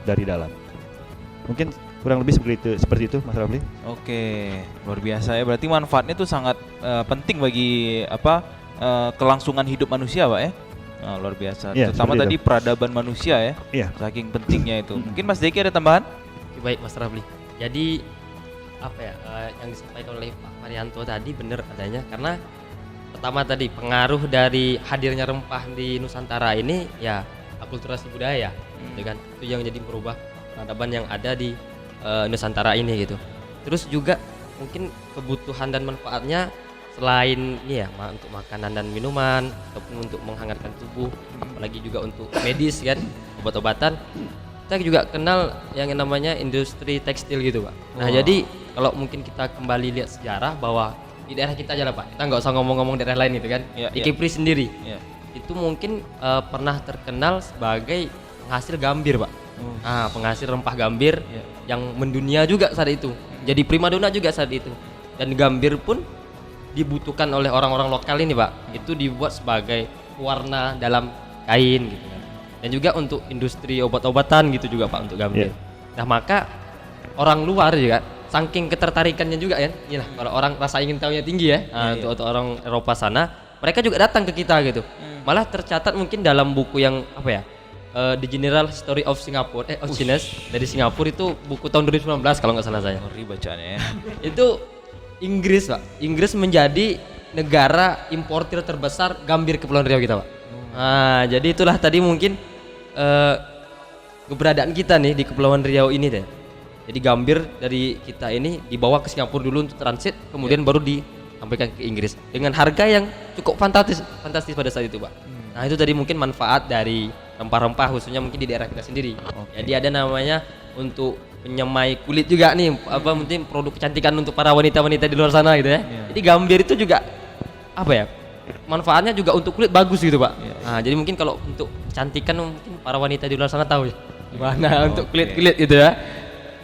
dari dalam. Mungkin kurang lebih seperti itu Mas Rafli. Oke, luar biasa ya. Berarti manfaatnya itu sangat penting bagi kelangsungan hidup manusia, Pak ya. Nah, luar biasa. Ya, Terutama tadi itu. peradaban manusia ya. Iya. Saking pentingnya itu. Mungkin Mas Deki ada tambahan? Oke, baik Mas Rafli. Jadi yang disampaikan oleh Pak Marianto tadi benar adanya, karena pertama tadi pengaruh dari hadirnya rempah di Nusantara ini ya akulturasi budaya, gitu kan. Itu yang jadi merubah peradaban yang ada di Nusantara ini gitu. Terus juga mungkin kebutuhan dan manfaatnya selain ini ya untuk makanan dan minuman ataupun untuk menghangatkan tubuh, apalagi juga untuk medis kan, obat-obatan. Kita juga kenal yang namanya industri tekstil gitu, Pak. Nah, jadi kalau mungkin kita kembali lihat sejarah bahwa di daerah kita aja lah, Pak. Kita nggak usah ngomong-ngomong daerah lain gitu kan. Di Kepri sendiri. Itu mungkin pernah terkenal sebagai penghasil gambir, Pak. Penghasil rempah gambir yang mendunia juga saat itu. Jadi primadona juga saat itu. Dan gambir pun dibutuhkan oleh orang-orang lokal ini, Pak. Itu dibuat sebagai warna dalam kain gitu kan. Dan juga untuk industri obat-obatan gitu juga, Pak, untuk gambir. Nah, maka orang luar juga saking ketertarikannya juga ya. Inilah kalau orang rasa ingin tahunya tinggi ya. Untuk orang Eropa sana, mereka juga datang ke kita gitu. Malah tercatat mungkin dalam buku yang The General History of Singapore, of Chinese dari Singapura, itu buku tahun 2019 kalau nggak salah saya. Ngeri bacaannya ya. Itu Inggris, Pak. Inggris menjadi negara importir terbesar gambir ke Kepulauan Riau kita, Pak. Nah, jadi itulah tadi mungkin keberadaan kita nih di Kepulauan Riau ini deh. Jadi gambir dari kita ini dibawa ke Singapura dulu untuk transit, kemudian baru disampaikan ke Inggris dengan harga yang cukup fantastis pada saat itu, Pak. Nah, itu tadi mungkin manfaat dari rempah-rempah khususnya mungkin di daerah kita sendiri. Jadi ada namanya untuk penyemai kulit juga nih, mungkin produk kecantikan untuk para wanita-wanita di luar sana gitu ya. Jadi gambir itu juga manfaatnya juga untuk kulit bagus gitu, Pak. Nah, jadi mungkin kalau untuk kecantikan mungkin para wanita di luar sana tahu ya gimana untuk kulit-kulit gitu ya.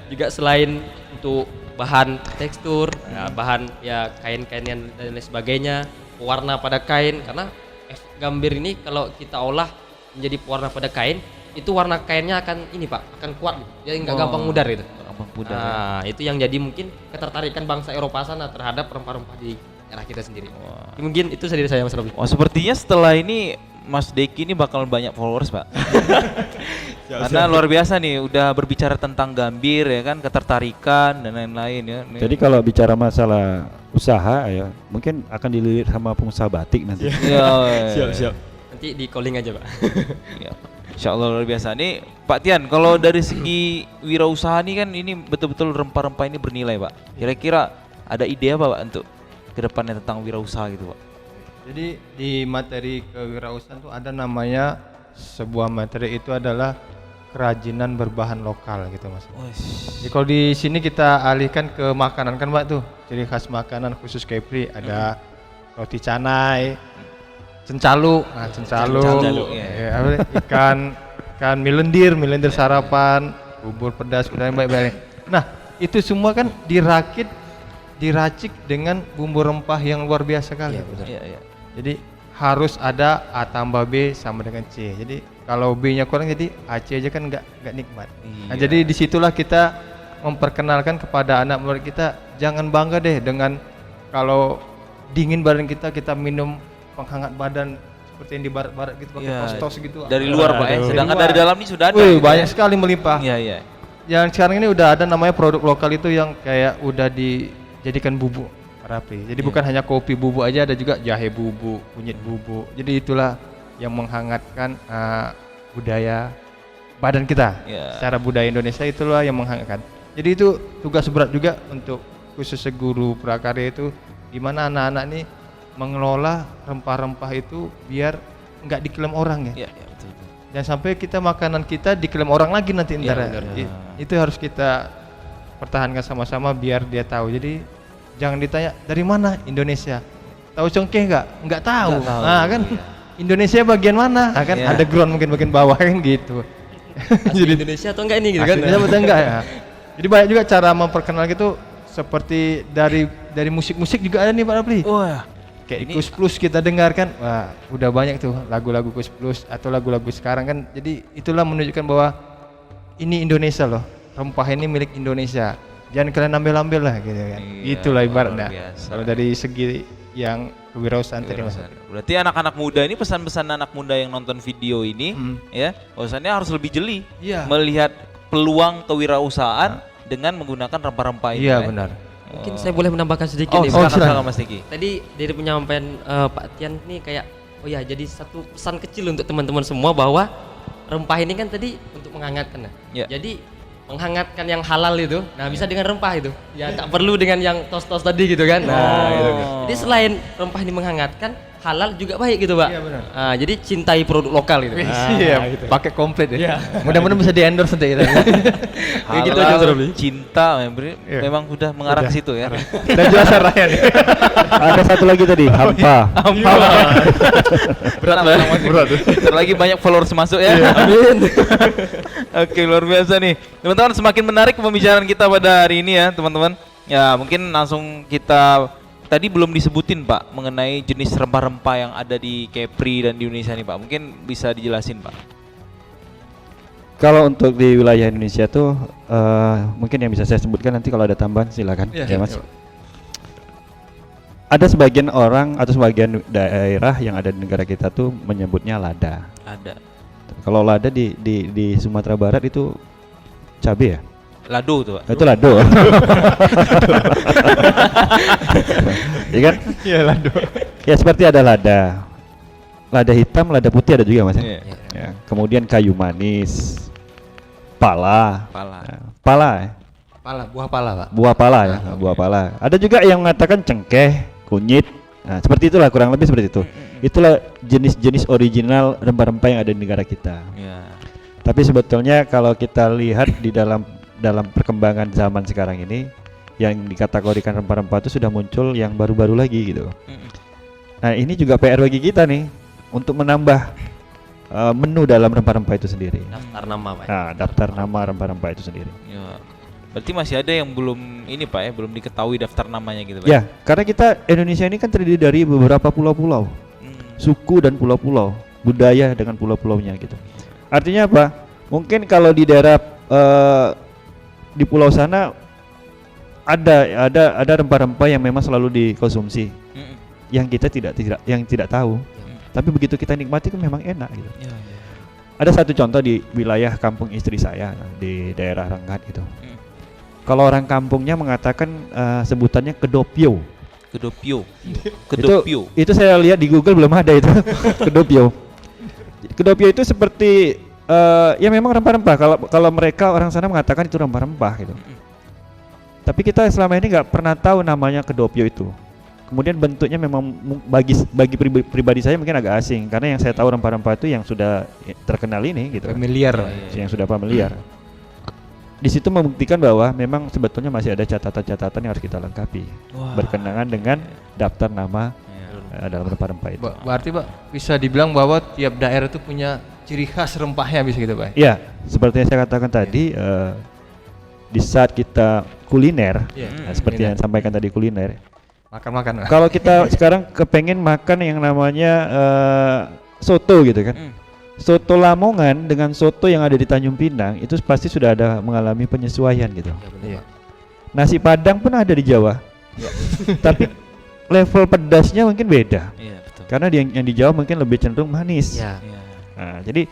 Juga selain untuk bahan tekstur, bahan ya kain-kain dan lain sebagainya, pewarna pada kain, karena gambir ini kalau kita olah menjadi pewarna pada kain, itu warna kainnya akan akan kuat gitu. Jadi nggak gampang mudar gitu. Itu yang jadi mungkin ketertarikan bangsa Eropa sana terhadap rempah-rempah di daerah kita sendiri. Mungkin itu dari saya, Mas Robi. Sepertinya setelah ini Mas Deki ini bakal banyak followers, Pak. Karena luar biasa nih, udah berbicara tentang gambir ya kan, ketertarikan dan lain-lain ya. Jadi kalau bicara masalah usaha ya, mungkin akan dililit sama pengusaha batik nanti. Siap. Nanti di calling aja, Pak. Ya. Insya Allah luar biasa. Nih Pak Tian, kalau dari segi wirausaha nih kan ini betul-betul rempah-rempah ini bernilai, Pak. Kira-kira ada ide apa, Pak, untuk kedepannya tentang wirausaha gitu, Pak? Jadi di materi kewirausahaan tuh ada namanya, sebuah materi itu adalah kerajinan berbahan lokal gitu, Mas. Jadi kalau di sini kita alihkan ke makanan kan, Pak, tuh ciri khas makanan khusus Kepri ada roti canai, cencalu, ikan milendir sarapan, bubur pedas dan baik-baik. Nah, itu semua kan dirakit diracik dengan bumbu rempah yang luar biasa kali. Iya, betul. Iya, iya. Jadi harus ada A tambah B sama dengan C. Jadi kalau B-nya kurang jadi AC aja kan nggak nikmat. Nah, Iya. jadi disitulah kita memperkenalkan kepada anak murid kita, jangan bangga deh dengan kalau dingin badan kita minum penghangat badan seperti yang di barat-barat gitu pakai Iya. tos-tos gitu. Dari luar Pak ya, Dari sedangkan luar. dari dalam ini sudah ada. Wih, gitu banyak ya. sekali melimpah. Iya, iya. Yang sekarang ini udah ada namanya produk lokal itu yang kayak udah dijadikan bubuk rapi. Jadi bukan hanya kopi bubuk aja, ada juga jahe bubuk, kunyit bubuk. Jadi itulah yang menghangatkan budaya badan kita. Iya. Secara budaya Indonesia itulah yang menghangatkan. Jadi itu tugas berat juga untuk khususnya guru prakarya itu, gimana anak-anak ini mengelola rempah-rempah itu biar nggak diklaim orang ya. Iya, iya, betul, betul. Jangan sampai kita makanan kita diklaim orang lagi nanti Iya, ntar. benar. Itu harus kita pertahankan sama-sama biar dia tahu. Jadi jangan ditanya dari mana Indonesia. Tahu congkeh nggak? Nggak tahu. Nggak tahu, Nah kan iya. Indonesia bagian mana? Nah, kan Iya. ada ground mungkin bagian bawah kan gitu. Asli Indonesia atau enggak ini gitu kan? Aslinya betul enggak ya? Jadi banyak juga cara memperkenalkan itu seperti dari musik-musik juga ada nih Pak Rapli. Wah, Kayak ini- Kus Plus kita dengarkan, wah udah banyak tuh lagu-lagu Kus Plus atau lagu-lagu sekarang kan. Jadi itulah menunjukkan bahwa ini Indonesia loh, rempah ini milik Indonesia. Jangan kalian ambil-ambil lah gitu kan. Iya, Itulah ibaratnya. luar biasa. Kalau dari segi yang kewirausahaan tadi Mas. berarti anak-anak muda ini, pesan-pesan anak muda yang nonton video ini ya, bahwasannya harus lebih jeli Iya. melihat peluang kewirausahaan dengan menggunakan rempah-rempah ini. Iya Pak. benar. Mungkin saya boleh menambahkan sedikit Oh, nih. silakan, silakan. silakan Mas Diki. Tadi dari penyampaian Pak Tian nih kayak oh ya, jadi satu pesan kecil untuk teman-teman semua bahwa rempah ini kan tadi untuk menghangatkan. Ya. Jadi menghangatkan yang halal itu, nah bisa dengan rempah itu. Ya tak perlu dengan yang tos-tos tadi gitu kan. Nah, gitu. Jadi selain rempah ini menghangatkan, halal juga baik gitu, Pak. Iya, benar. Nah, jadi cintai produk lokal gitu. Iya, pakai komplit ya. Mudah-mudahan bisa di endorse nanti kita. Kayak gitu aja, Halal, Mas Robli. cinta Iya. memang udah mengarah ke situ ya. Dan jelas arahnya nih. Ada satu lagi tadi, hampa. Berat lah. Bentar lagi banyak followers masuk ya. Amin. Oke, luar biasa nih. Teman-teman, semakin menarik pembicaraan kita pada hari ini ya, teman-teman. Ya, mungkin langsung kita tadi belum disebutin Pak mengenai jenis rempah-rempah yang ada di Kepri dan di Indonesia nih Pak. Mungkin bisa dijelasin Pak. Kalau untuk di wilayah Indonesia tuh mungkin yang bisa saya sebutkan, nanti kalau ada tambahan silakan Iya, ya Mas. iya. Ada sebagian orang atau sebagian daerah yang ada di negara kita tuh menyebutnya lada. Ada. Kalau lada di Sumatera Barat itu cabai ya? Lado tuh Pak. Itu lado. Iya kan? Iya lado. Ya seperti ada lada hitam, lada putih ada juga Mas. Iya. Ya, kemudian kayu manis, pala. Pala. Nah, pala ya? Pala, buah pala, Pak. Buah pala ya, buah pala. Ada juga yang mengatakan cengkeh, kunyit. Nah, seperti itulah, kurang lebih seperti itu. Itulah jenis-jenis original rempah-rempah yang ada di negara kita. Ya. Tapi sebetulnya kalau kita lihat di dalam perkembangan zaman sekarang ini, yang dikategorikan rempah-rempah itu sudah muncul yang baru-baru lagi gitu. Nah, ini juga PR bagi kita nih untuk menambah menu dalam rempah-rempah itu sendiri. Daftar nama, Pak. Nah, daftar nama rempah-rempah itu sendiri. Ya. Berarti masih ada yang belum ini Pak ya, belum diketahui daftar namanya gitu Pak. Ya, karena kita Indonesia ini kan terdiri dari beberapa pulau-pulau, suku dan pulau-pulau, budaya dengan pulau-pulaunya gitu. Artinya apa? Mungkin kalau di daerah di pulau sana ada rempah-rempah yang memang selalu dikonsumsi, yang kita tidak tahu. Tapi begitu kita nikmati kan memang enak gitu. Ya, ya. Ada satu contoh di wilayah kampung istri saya di daerah Rengat gitu. Kalau orang kampungnya mengatakan sebutannya kedopio. Kedopio. Kedopio. Itu saya lihat di Google belum ada itu. Kedopio. Kedopio itu seperti ya memang rempah-rempah. Kalau mereka orang sana mengatakan itu rempah-rempah gitu. Tapi kita selama ini nggak pernah tahu namanya kedopio itu. Kemudian bentuknya memang bagi pribadi saya mungkin agak asing, karena yang saya tahu rempah-rempah itu yang sudah terkenal ini gitu. Familiar. Yang sudah familiar. Di situ membuktikan bahwa memang sebetulnya masih ada catatan-catatan yang harus kita lengkapi berkenaan dengan daftar nama dalam rempah-rempah itu. Berarti Pak bisa dibilang bahwa tiap daerah itu punya ciri khas rempahnya bisa gitu Pak. Iya, seperti yang saya katakan tadi, di saat kita kuliner, Iya. nah, seperti yang sampaikan tadi kuliner. Makan-makan. Kalau kita sekarang kepengen makan yang namanya soto gitu kan. Soto Lamongan dengan soto yang ada di Tanjung Pinang itu pasti sudah ada mengalami penyesuaian gitu. Ya, benar, Iya. Pak. Nasi Padang pun ada di Jawa. Tapi level pedasnya mungkin beda. Iya, betul. Karena yang di Jawa mungkin lebih cenderung manis. Ya. Iya. Nah, jadi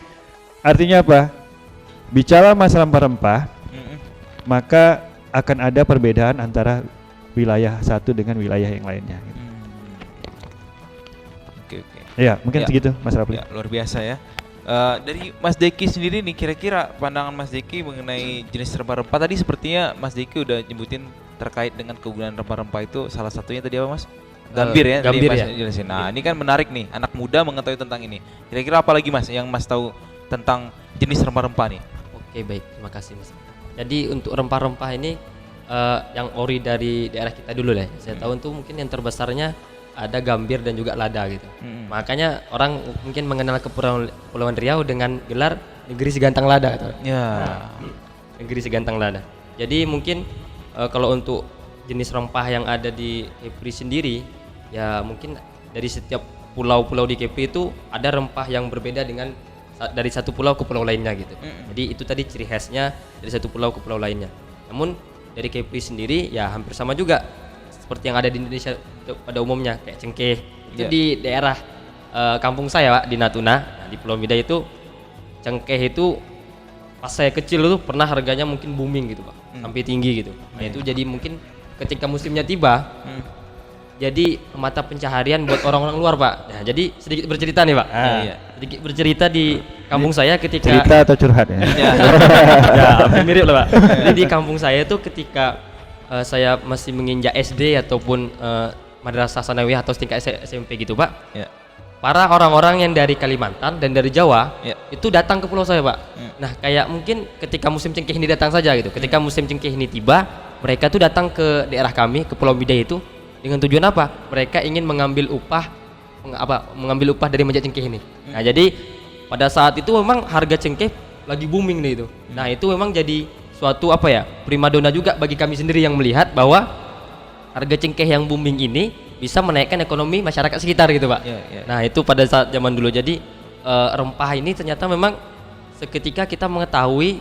artinya apa? Bicara masalah rempah-rempah, maka akan ada perbedaan antara wilayah satu dengan wilayah yang lainnya. Gitu. Oke, oke. Ya, mungkin Ya. segitu Mas Rafli. Ya, luar biasa ya. Dari Mas Deki sendiri nih, kira-kira pandangan Mas Deki mengenai jenis rempah-rempah tadi, sepertinya Mas Deki udah nyebutin terkait dengan kegunaan rempah-rempah itu, salah satunya tadi apa Mas? Gambir ya, tadi gambir Mas ya. jelasin. Nah, ini kan menarik nih, anak muda mengetahui tentang ini. Kira-kira apa lagi Mas yang Mas tahu tentang jenis rempah-rempah nih? Oke, baik, terima kasih Mas. Jadi untuk rempah-rempah ini yang ori dari daerah kita dulu deh. Saya tahu itu mungkin yang terbesarnya ada gambir dan juga lada gitu. Makanya orang mungkin mengenal Kepulauan Riau dengan gelar negeri segantang lada gitu. Ya. Negeri segantang lada. Jadi mungkin kalau untuk jenis rempah yang ada di Kepri sendiri, ya mungkin dari setiap pulau-pulau di Kepri itu ada rempah yang berbeda dengan dari satu pulau ke pulau lainnya gitu. Jadi itu tadi ciri khasnya dari satu pulau ke pulau lainnya. Namun dari Kepri sendiri ya hampir sama juga seperti yang ada di Indonesia pada umumnya, kayak cengkeh. Itu Ya. di daerah kampung saya Pak, di Natuna. Nah, di Pulau Mida itu cengkeh itu pas saya kecil itu pernah harganya mungkin booming gitu Pak, sampai tinggi gitu. Nah itu jadi mungkin ketika musimnya tiba, jadi mata pencaharian buat orang-orang luar Pak. Nah jadi sedikit bercerita nih Pak. Iya. Sedikit bercerita di kampung saya ketika Cerita atau curhat ya? ya hampir mirip lah Pak. Jadi di kampung saya itu ketika saya masih menginjak SD ataupun madrasah sanawiyah atau tingkat SMP gitu Pak. Ya. Para orang-orang yang dari Kalimantan dan dari Jawa Ya. itu datang ke pulau saya Pak. Nah kayak mungkin ketika musim cengkeh ini datang saja gitu. Ketika musim cengkeh ini tiba, mereka tuh datang ke daerah kami, ke Pulau Bidai itu dengan tujuan apa? Mereka ingin mengambil upah mengambil upah dari menjak cengkeh ini. Nah jadi pada saat itu memang harga cengkeh lagi booming nih itu. Nah itu memang jadi suatu primadona juga bagi kami sendiri yang melihat bahwa harga cengkeh yang booming ini bisa menaikkan ekonomi masyarakat sekitar gitu Pak. Nah itu pada saat zaman dulu. Jadi rempah ini ternyata memang seketika kita mengetahui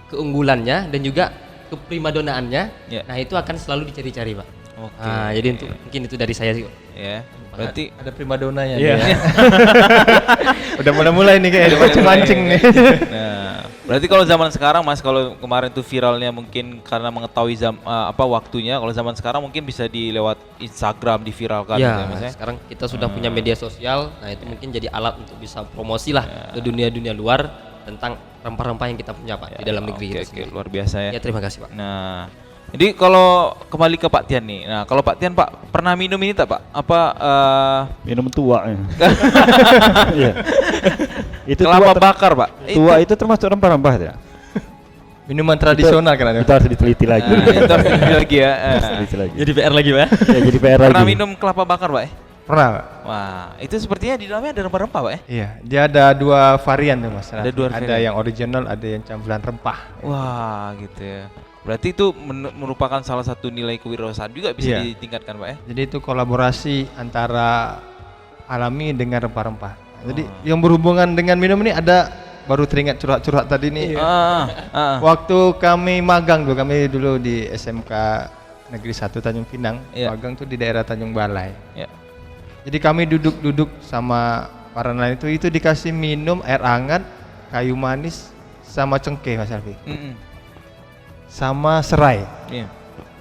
keunggulannya dan juga keprimadonaannya, nah itu akan selalu dicari-cari Pak. Oke. Nah jadi mungkin itu dari saya sih Pak. Ya. Berarti Ada primadonanya Iya. nih ya. Udah mulai nih kayak mancing-mancing nih. Nah, berarti kalau zaman sekarang Mas, kalau kemarin tuh viralnya mungkin karena mengetahui waktunya, kalau zaman sekarang mungkin bisa dilewat Instagram diviralkan gitu ya, Mas ya. Sekarang kita sudah punya media sosial, nah itu mungkin jadi alat untuk bisa promosi lah ke dunia-dunia luar tentang rempah-rempah yang kita punya Pak di dalam negeri Oke, itu oke, sendiri. luar biasa ya. Ya terima kasih Pak. Nah, jadi kalau kembali ke Pak Tian nih. Nah, kalau Pak Tian Pak pernah minum ini tak Pak? Minum tua ya. Iya. Itu kelapa tua, bakar Pak? tua itu termasuk rempah-rempah ya? Minuman tradisional kan ada. Itu harus diteliti lagi. Nah, itu harus diteliti lagi ya. Diteliti lagi. Jadi PR lagi Pak. Ya, jadi PR lagi. Pernah minum kelapa bakar Pak? Pernah Pak? Wah, itu sepertinya di dalamnya ada rempah-rempah Pak ya? Iya, dia ada dua varian tuh Mas. Ada dua Ada varian. yang original, ada yang campuran rempah. Wah, gitu ya. Berarti itu merupakan salah satu nilai kewirausahaan juga bisa Iya. ditingkatkan Pak ya? Jadi itu kolaborasi antara alami dengan rempah-rempah. Jadi yang berhubungan dengan minum ini ada, baru teringat curhat-curhat tadi nih. Waktu kami magang kami dulu di SMK Negeri 1 Tanjung Pinang, Iya. magang tuh di daerah Tanjung Balai. Ya. Jadi kami duduk-duduk sama para nelayan itu dikasih minum air hangat, kayu manis, sama cengkeh Mas Alfi, sama serai. Iya.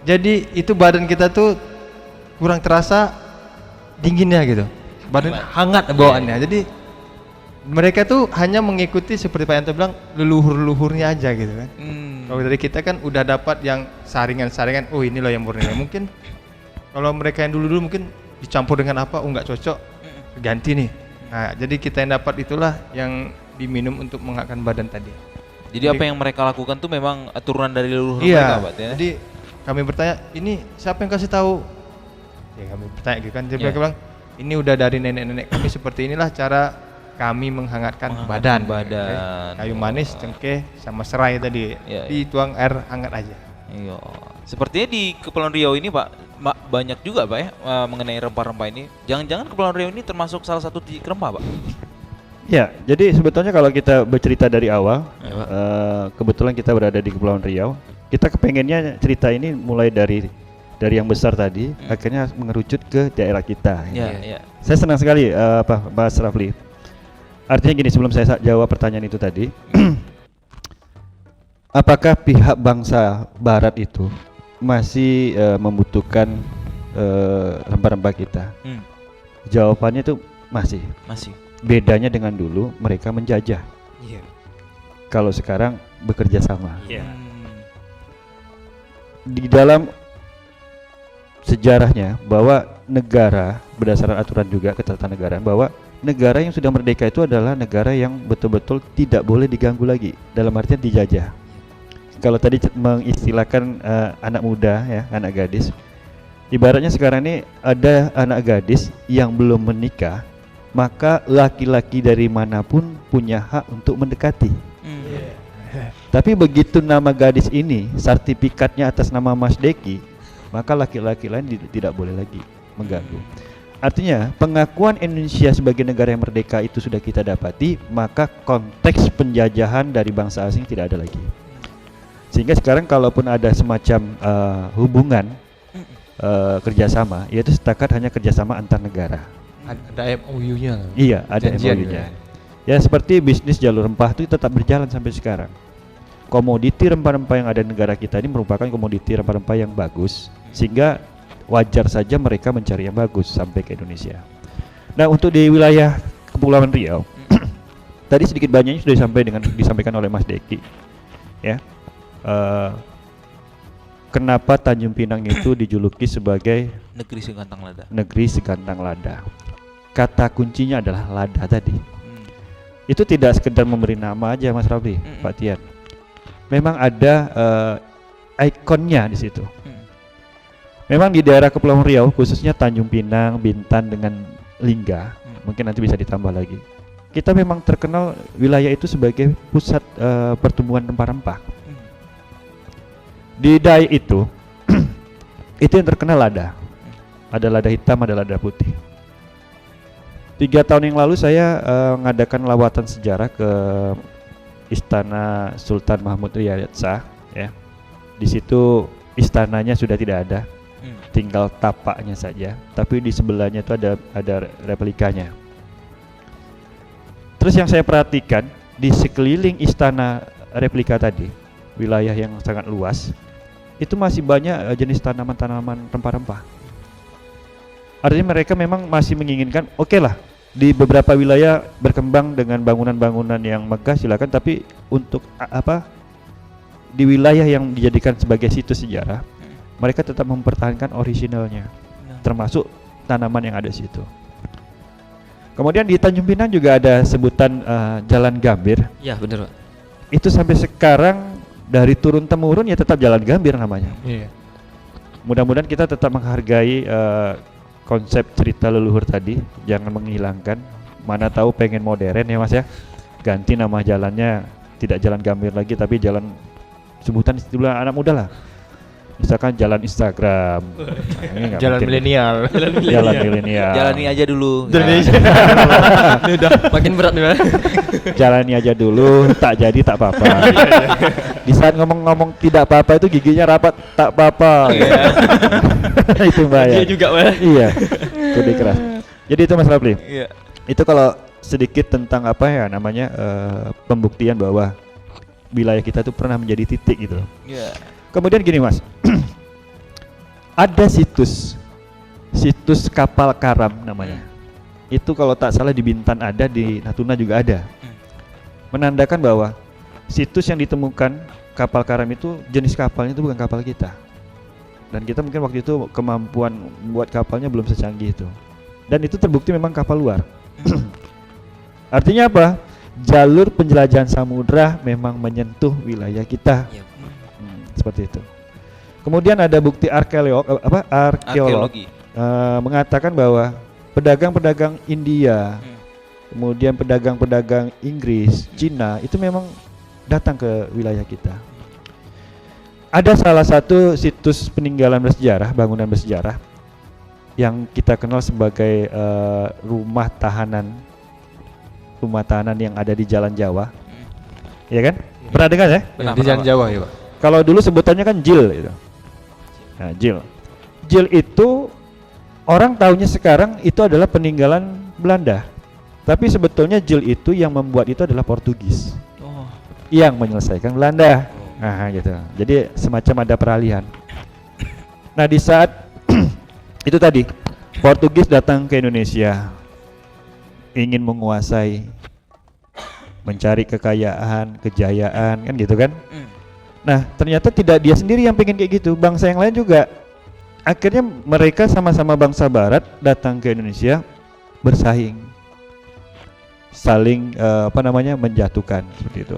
Jadi itu badan kita tuh kurang terasa dinginnya gitu, badan hangat bawaannya. Jadi mereka tuh hanya mengikuti seperti Pak Yanto bilang leluhur-leluhurnya aja gitu kan. Kalau dari kita kan udah dapat yang saringan-saringan, oh ini loh yang murni. Mungkin kalau mereka yang dulu-dulu mungkin dicampur dengan apa, oh nggak cocok, ganti nih. Nah jadi kita yang dapat itulah yang diminum untuk menghangatkan badan tadi. Jadi apa yang mereka lakukan tuh memang turunan dari leluhur mereka Iya, Pak ya? jadi kami bertanya, ini siapa yang kasih tahu? Ya kami bertanya gitu kan, dia Iya. bilang, ini udah dari nenek-nenek kami seperti inilah cara kami menghangatkan Menghangatkan badan. badan. Kayu manis, cengkeh, sama serai tadi. Ya, Dituang air hangat aja. Iya. Sepertinya di Kepulauan Riau ini Pak banyak juga Pak ya mengenai rempah-rempah ini. Jangan-jangan Kepulauan Riau ini termasuk salah satu titik rempah Pak? Ya, jadi sebetulnya kalau kita bercerita dari awal, Ya, Pak. kebetulan kita berada di Kepulauan Riau, kita kepengennya cerita ini mulai dari yang besar tadi, akhirnya mengerucut ke daerah kita. Iya, iya. Saya senang sekali Mas Rafli. Artinya gini, sebelum saya jawab pertanyaan itu tadi, apakah pihak bangsa Barat itu masih membutuhkan rempah-rempah kita? Jawabannya itu masih. Masih. Bedanya dengan dulu mereka menjajah. Iya. Kalau sekarang bekerja sama. Hmm. Di dalam sejarahnya bahwa negara berdasarkan aturan juga ketatanegaraan bahwa negara yang sudah merdeka itu adalah negara yang betul-betul tidak boleh diganggu lagi, dalam artian dijajah. Kalau tadi mengistilahkan anak muda ya, anak gadis, ibaratnya sekarang ini ada anak gadis yang belum menikah, maka laki-laki dari manapun punya hak untuk mendekati. Tapi begitu nama gadis ini sertifikatnya atas nama Mas Deki, maka laki-laki lain tidak boleh lagi mengganggu. Artinya pengakuan Indonesia sebagai negara yang merdeka itu sudah kita dapati, maka konteks penjajahan dari bangsa asing tidak ada lagi. Sehingga sekarang kalaupun ada semacam hubungan kerjasama, yaitu setakat hanya kerjasama antar negara. Ada MOU-nya. Iya, ada Janjian MOU-nya. Ya seperti bisnis jalur rempah itu tetap berjalan sampai sekarang. Komoditi rempah-rempah yang ada di negara kita ini merupakan komoditi rempah-rempah yang bagus, sehingga wajar saja mereka mencari yang bagus sampai ke Indonesia. Nah, untuk di wilayah Kepulauan Riau, tadi sedikit banyaknya sudah disampaikan oleh Mas Deki. Ya, kenapa Tanjung Pinang itu dijuluki sebagai Negeri segantang lada. negeri segantang lada? Kata kuncinya adalah lada tadi. Itu tidak sekedar memberi nama aja, Mas Rafli, Pak Tian. Memang ada ikonnya di situ. Memang di daerah Kepulauan Riau, khususnya Tanjung Pinang, Bintan dengan Lingga, mungkin nanti bisa ditambah lagi. Kita memang terkenal wilayah itu sebagai pusat pertumbuhan rempah-rempah. Di Dai itu, itu yang terkenal lada. Ada lada hitam, ada lada putih. 3 tahun yang lalu saya mengadakan lawatan sejarah ke Istana Sultan Mahmud Riyad Shah. Ya. Di situ istananya sudah tidak ada, tinggal tapaknya saja. Tapi di sebelahnya itu ada replikanya. Terus yang saya perhatikan di sekeliling istana replika tadi, wilayah yang sangat luas, itu masih banyak jenis tanaman-tanaman rempah-rempah. Artinya mereka memang masih menginginkan, oke lah, di beberapa wilayah berkembang dengan bangunan-bangunan yang megah silakan, tapi untuk di wilayah yang dijadikan sebagai situs sejarah, mereka tetap mempertahankan orisinalnya, termasuk tanaman yang ada di situ. Kemudian di Tanjung Pinang juga ada sebutan Jalan Gambir. Ya benar Pak. Itu sampai sekarang dari turun temurun ya tetap Jalan Gambir namanya. Iya. Mudah-mudahan kita tetap menghargai konsep cerita leluhur tadi, jangan menghilangkan. Mana tahu pengen modern ya Mas ya, ganti nama jalannya, tidak Jalan Gambir lagi tapi jalan sebutan istilah anak muda lah, misalkan jalan Instagram. Nah, ini nggak Jalan mungkin. milenial. Jalan milenial. Jalani aja dulu. Ini udah makin berat nih Pak. Jalani aja dulu, tak jadi tak apa-apa. Di saat ngomong-ngomong tidak apa-apa itu giginya rapat, tak apa-apa. Itu bahaya. Iya juga Pak. Iya, kode keras. Jadi itu Mas Rafli. Iya. Itu kalau sedikit tentang apa ya namanya pembuktian bahwa wilayah kita itu pernah menjadi titik gitu. Iya. Kemudian gini Mas, ada situs kapal karam namanya. Itu kalau tak salah di Bintan ada, di Natuna juga ada. Menandakan bahwa situs yang ditemukan kapal karam itu jenis kapalnya itu bukan kapal kita. Dan kita mungkin waktu itu kemampuan membuat kapalnya belum secanggih itu. Dan itu terbukti memang kapal luar. Artinya apa? Jalur penjelajahan samudra memang menyentuh wilayah kita. Iya. Seperti itu. Kemudian ada bukti arkeolog Arkeologi. mengatakan bahwa pedagang-pedagang India kemudian pedagang-pedagang Inggris, Cina itu memang datang ke wilayah kita. Ada salah satu situs peninggalan bersejarah, bangunan bersejarah yang kita kenal sebagai rumah tahanan yang ada di Jalan Jawa, ya kan? Pernah dengar ya? Yang di Jalan Jawa ya Pak. Kalau dulu sebutannya kan Jil itu. Nah, Jil itu orang taunya sekarang itu adalah peninggalan Belanda. Tapi sebetulnya Jil itu yang membuat itu adalah Portugis. Oh. Yang menyelesaikan Belanda. Nah, gitu. Jadi semacam ada peralihan. Nah, di saat itu tadi Portugis datang ke Indonesia ingin menguasai, mencari kekayaan, kejayaan, kan gitu kan? Nah, ternyata tidak dia sendiri yang pengen kayak gitu, bangsa yang lain juga. Akhirnya mereka sama-sama bangsa barat datang ke Indonesia bersaing, saling menjatuhkan seperti itu.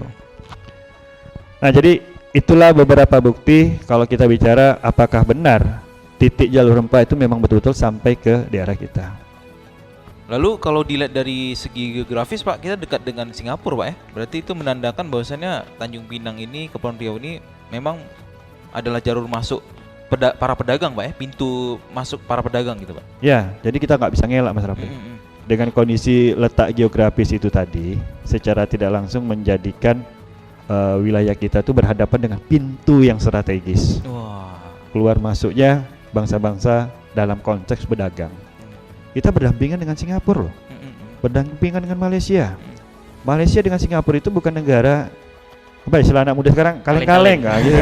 Nah, jadi itulah beberapa bukti kalau kita bicara apakah benar titik jalur rempah itu memang betul-betul sampai ke daerah kita. Lalu kalau dilihat dari segi geografis Pak, kita dekat dengan Singapura Pak ya. Berarti itu menandakan bahwasannya Tanjung Pinang ini, Kepulauan Riau ini memang adalah jalur masuk para pedagang Pak ya, pintu masuk para pedagang gitu Pak. Ya, jadi kita nggak bisa ngelak Mas Rafi. Dengan kondisi letak geografis itu tadi, secara tidak langsung menjadikan wilayah kita tuh berhadapan dengan pintu yang strategis. Wah. Keluar masuknya bangsa-bangsa dalam konteks berdagang. Kita berdampingan dengan Singapura loh. Berdampingan dengan Malaysia. Malaysia dengan Singapura itu bukan negara apa ya, istilah anak muda sekarang kaleng-kaleng gitu.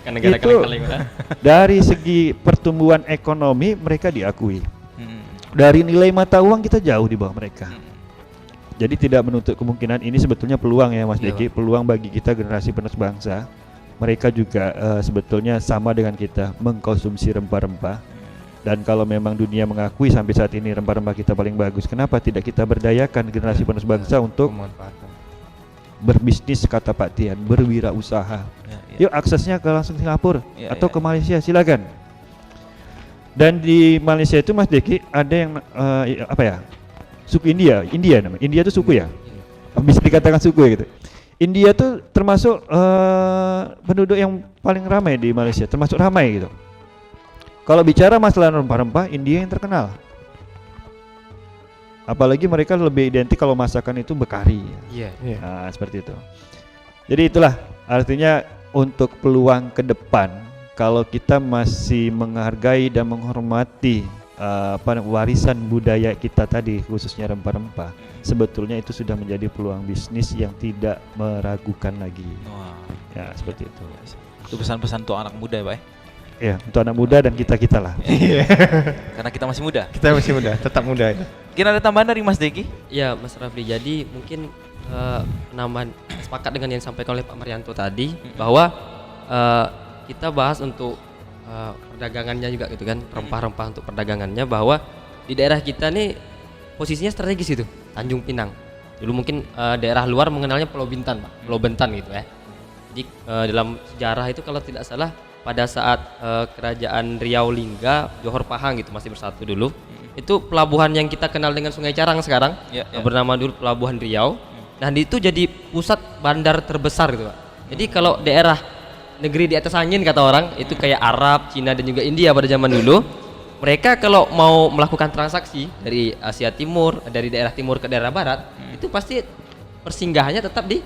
Bukan negara Itu kaleng-kaleng lah. dari segi pertumbuhan ekonomi mereka diakui. Dari nilai mata uang kita jauh di bawah mereka. Jadi tidak menutup kemungkinan ini sebetulnya peluang ya Mas Deki, peluang bagi kita generasi penerus bangsa. Mereka juga sebetulnya sama dengan kita mengkonsumsi rempah-rempah. Dan kalau memang dunia mengakui sampai saat ini rempah-rempah kita paling bagus, kenapa tidak kita berdayakan generasi penerus bangsa untuk berbisnis, kata Pak Tian, berwirausaha. Yuk aksesnya ke langsung Singapura atau ke Malaysia, silakan. Dan di Malaysia itu Mas Deki ada yang suku India namanya. India itu suku ya? Bisa dikatakan suku ya gitu. India tuh termasuk penduduk yang paling ramai di Malaysia, termasuk ramai gitu. Kalau bicara masalah rempah-rempah, India yang terkenal. Apalagi mereka lebih identik kalau masakan itu bekari. Iya. Nah, seperti itu. Jadi itulah artinya untuk peluang ke depan kalau kita masih menghargai dan menghormati warisan budaya kita tadi khususnya rempah-rempah, sebetulnya itu sudah menjadi peluang bisnis yang tidak meragukan lagi. Wah. Ya, seperti itu. Itu pesan-pesan untuk anak muda ya Pak ya? Ya, untuk anak muda dan kita lah. Karena kita masih muda. Kita masih muda, tetap muda itu. Mungkin ada tambahan dari Mas Deki? Ya Mas Rafli, jadi mungkin penambahan sepakat dengan yang disampaikan oleh Pak Marianto tadi bahwa kita bahas untuk perdagangannya juga gitu kan, rempah-rempah untuk perdagangannya, bahwa di daerah kita nih posisinya strategis itu, Tanjung Pinang. Dulu mungkin daerah luar mengenalnya Pulau Bintan Pak, Pulau Bentan gitu ya. Jadi dalam sejarah itu kalau tidak salah pada saat kerajaan Riau Lingga, Johor Pahang gitu masih bersatu dulu, itu pelabuhan yang kita kenal dengan Sungai Carang sekarang bernama dulu Pelabuhan Riau. Nah itu jadi pusat bandar terbesar gitu Pak. Jadi kalau daerah negeri di atas angin kata orang itu kayak Arab, Cina dan juga India pada zaman dulu, mereka kalau mau melakukan transaksi dari Asia Timur, dari daerah timur ke daerah barat, itu pasti persinggahannya tetap di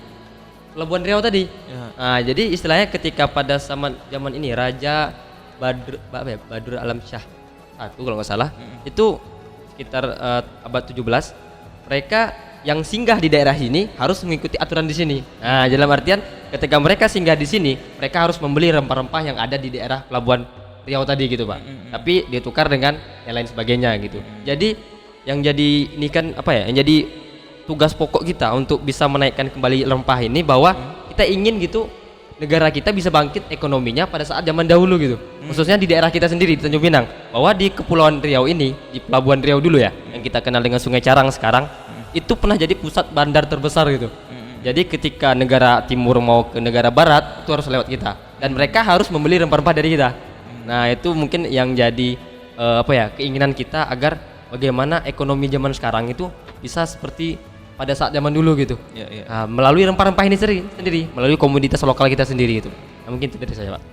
Pelabuhan Riau tadi. Nah, jadi istilahnya ketika pada zaman ini Raja Badrul Alam Shah I kalau nggak salah, itu sekitar abad 17, mereka yang singgah di daerah ini harus mengikuti aturan di sini. Nah, dalam artian ketika mereka singgah di sini, mereka harus membeli rempah-rempah yang ada di daerah Pelabuhan Riau tadi gitu Pak. Tapi ditukar dengan yang lain sebagainya gitu. Jadi yang jadi ini kan apa ya? Yang jadi tugas pokok kita untuk bisa menaikkan kembali rempah ini, bahwa kita ingin gitu negara kita bisa bangkit ekonominya pada saat zaman dahulu gitu. Khususnya di daerah kita sendiri di Tanjung Pinang, bahwa di Kepulauan Riau ini, di Pelabuhan Riau dulu ya, yang kita kenal dengan Sungai Carang sekarang, itu pernah jadi pusat bandar terbesar gitu. Jadi ketika negara timur mau ke negara barat itu harus lewat kita, dan mereka harus membeli rempah-rempah dari kita. Nah itu mungkin yang jadi keinginan kita agar bagaimana ekonomi zaman sekarang itu bisa seperti pada saat zaman dulu gitu. Ya, ya. Nah, melalui rempah-rempah ini sendiri, melalui komoditas lokal kita sendiri gitu. Nah, mungkin itu dari saya, Pak.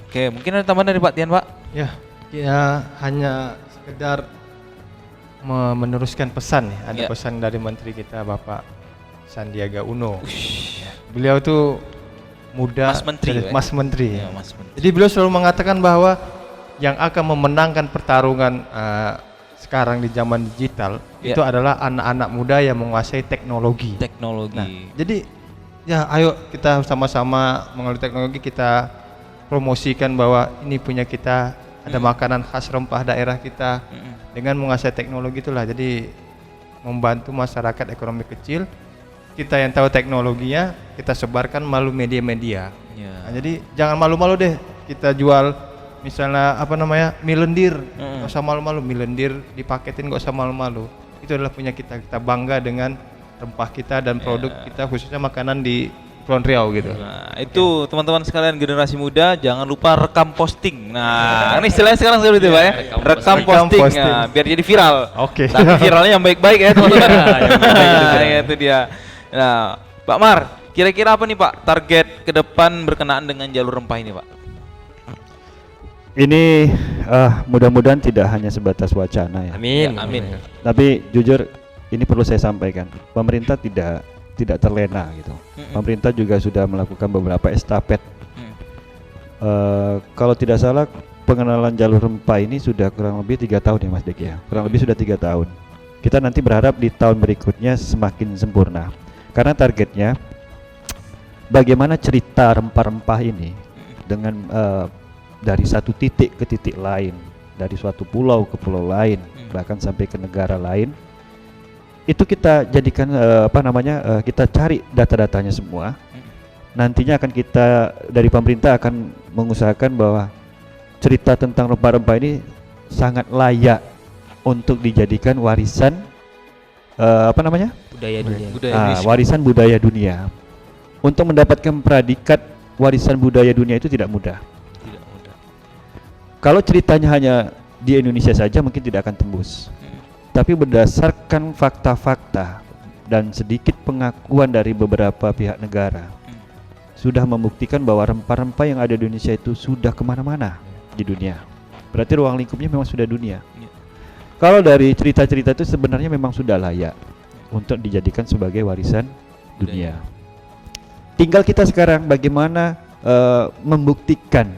Oke, mungkin ada tambahan dari Pak Tian, Pak? Ya, ya hanya sekedar meneruskan pesan ya. Ada Ya. pesan dari Menteri kita Bapak Sandiaga Uno. Ya, beliau tuh muda, Mas Menteri, Pak. Mas Menteri. Ya, Mas Menteri. Jadi beliau selalu mengatakan bahwa yang akan memenangkan pertarungan sekarang di zaman digital Ya. itu adalah anak-anak muda yang menguasai teknologi. Teknologi. Nah, jadi ya ayo kita sama-sama melalui teknologi kita promosikan bahwa ini punya kita, ada makanan khas rempah daerah kita. Dengan menguasai teknologi itulah jadi membantu masyarakat ekonomi kecil. Kita yang tahu teknologinya kita sebarkan melalui media-media. Ya. Nah, jadi jangan malu-malu deh kita jual misalnya apa namanya mie lendir, nggak usah malu-malu, mie lendir dipaketin nggak usah malu-malu. Itu adalah punya kita, kita bangga dengan rempah kita dan produk kita khususnya makanan di Kepulauan Riau gitu. Nah, itu teman-teman sekalian generasi muda jangan lupa rekam posting. Nah, ini istilahnya sekarang seperti itu, Pak ya. Rekam posting, posting. Nah, biar jadi viral. Oke. Tapi viralnya yang baik-baik ya, teman-teman. Yang baik-baik itu Nah, itu dia. Nah, Pak Mar, kira-kira apa nih, Pak, target ke depan berkenaan dengan jalur rempah ini, Pak? Ini mudah-mudahan tidak hanya sebatas wacana ya. Amin. Ya, amin. Tapi jujur ini perlu saya sampaikan, pemerintah tidak terlena gitu. Pemerintah juga sudah melakukan beberapa estafet. Kalau tidak salah pengenalan jalur rempah ini sudah kurang lebih 3 tahun ya Mas Dek ya. Kurang lebih sudah 3 tahun. Kita nanti berharap di tahun berikutnya semakin sempurna. Karena targetnya bagaimana cerita rempah-rempah ini dengan dari satu titik ke titik lain, dari suatu pulau ke pulau lain, bahkan sampai ke negara lain. Itu kita jadikan kita cari data-datanya semua. Nantinya akan kita dari pemerintah akan mengusahakan bahwa cerita tentang rempah-rempah ini sangat layak untuk dijadikan warisan Budaya dunia. Budaya Indonesia. warisan budaya dunia. Untuk mendapatkan predikat warisan budaya dunia itu tidak mudah. Tidak mudah. Kalau ceritanya hanya di Indonesia saja mungkin tidak akan tembus. Tapi berdasarkan fakta-fakta dan sedikit pengakuan dari beberapa pihak negara sudah membuktikan bahwa rempah-rempah yang ada di Indonesia itu sudah kemana-mana di dunia. Berarti ruang lingkupnya memang sudah dunia. Kalau dari cerita-cerita itu sebenarnya memang sudah layak untuk dijadikan sebagai warisan dunia. Tinggal kita sekarang bagaimana membuktikan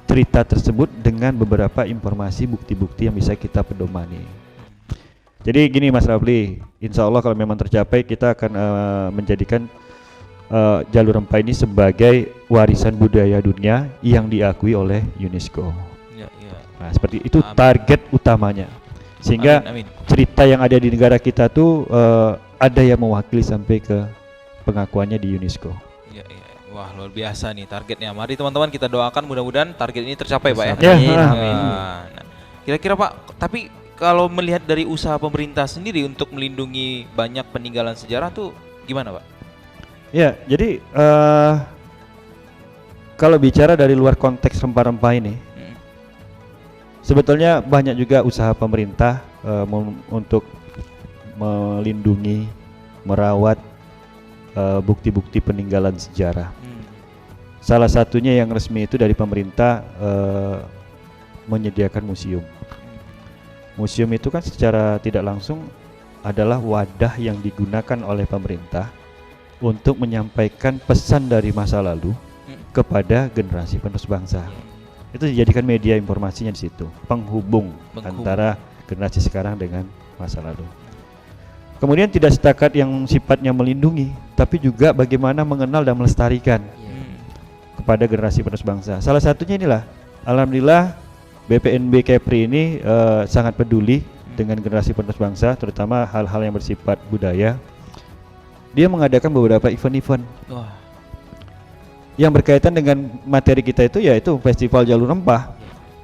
cerita tersebut dengan beberapa informasi bukti-bukti yang bisa kita pedomani. Jadi gini Mas Rafli, insya Allah kalau memang tercapai kita akan menjadikan jalur rempah ini sebagai warisan budaya dunia yang diakui oleh UNESCO. Ya, ya. Nah seperti itu Amin. target utamanya. Sehingga Amin, amin. cerita yang ada di negara kita tuh ada yang mewakili sampai ke pengakuannya di UNESCO. Ya, ya. Wah, luar biasa nih targetnya. Mari teman-teman kita doakan mudah-mudahan target ini tercapai, Pak ya. Ya, Amin. amin. Nah, kira-kira Pak, tapi kalau melihat dari usaha pemerintah sendiri untuk melindungi banyak peninggalan sejarah tuh gimana, Pak? Ya, jadi kalau bicara dari luar konteks rempah-rempah ini, sebetulnya banyak juga usaha pemerintah untuk melindungi, merawat bukti-bukti peninggalan sejarah. Salah satunya yang resmi itu dari pemerintah menyediakan museum. Museum itu kan secara tidak langsung adalah wadah yang digunakan oleh pemerintah untuk menyampaikan pesan dari masa lalu kepada generasi penerus bangsa. Itu dijadikan media informasinya di situ, penghubung antara generasi sekarang dengan masa lalu. Kemudian tidak setakat yang sifatnya melindungi, tapi juga bagaimana mengenal dan melestarikan kepada generasi penerus bangsa. Salah satunya inilah, alhamdulillah BPNB Kepri ini sangat peduli dengan generasi penerus bangsa, terutama hal-hal yang bersifat budaya. Dia mengadakan beberapa event-event Wah, yang berkaitan dengan materi kita itu, yaitu Festival Jalur Rempah,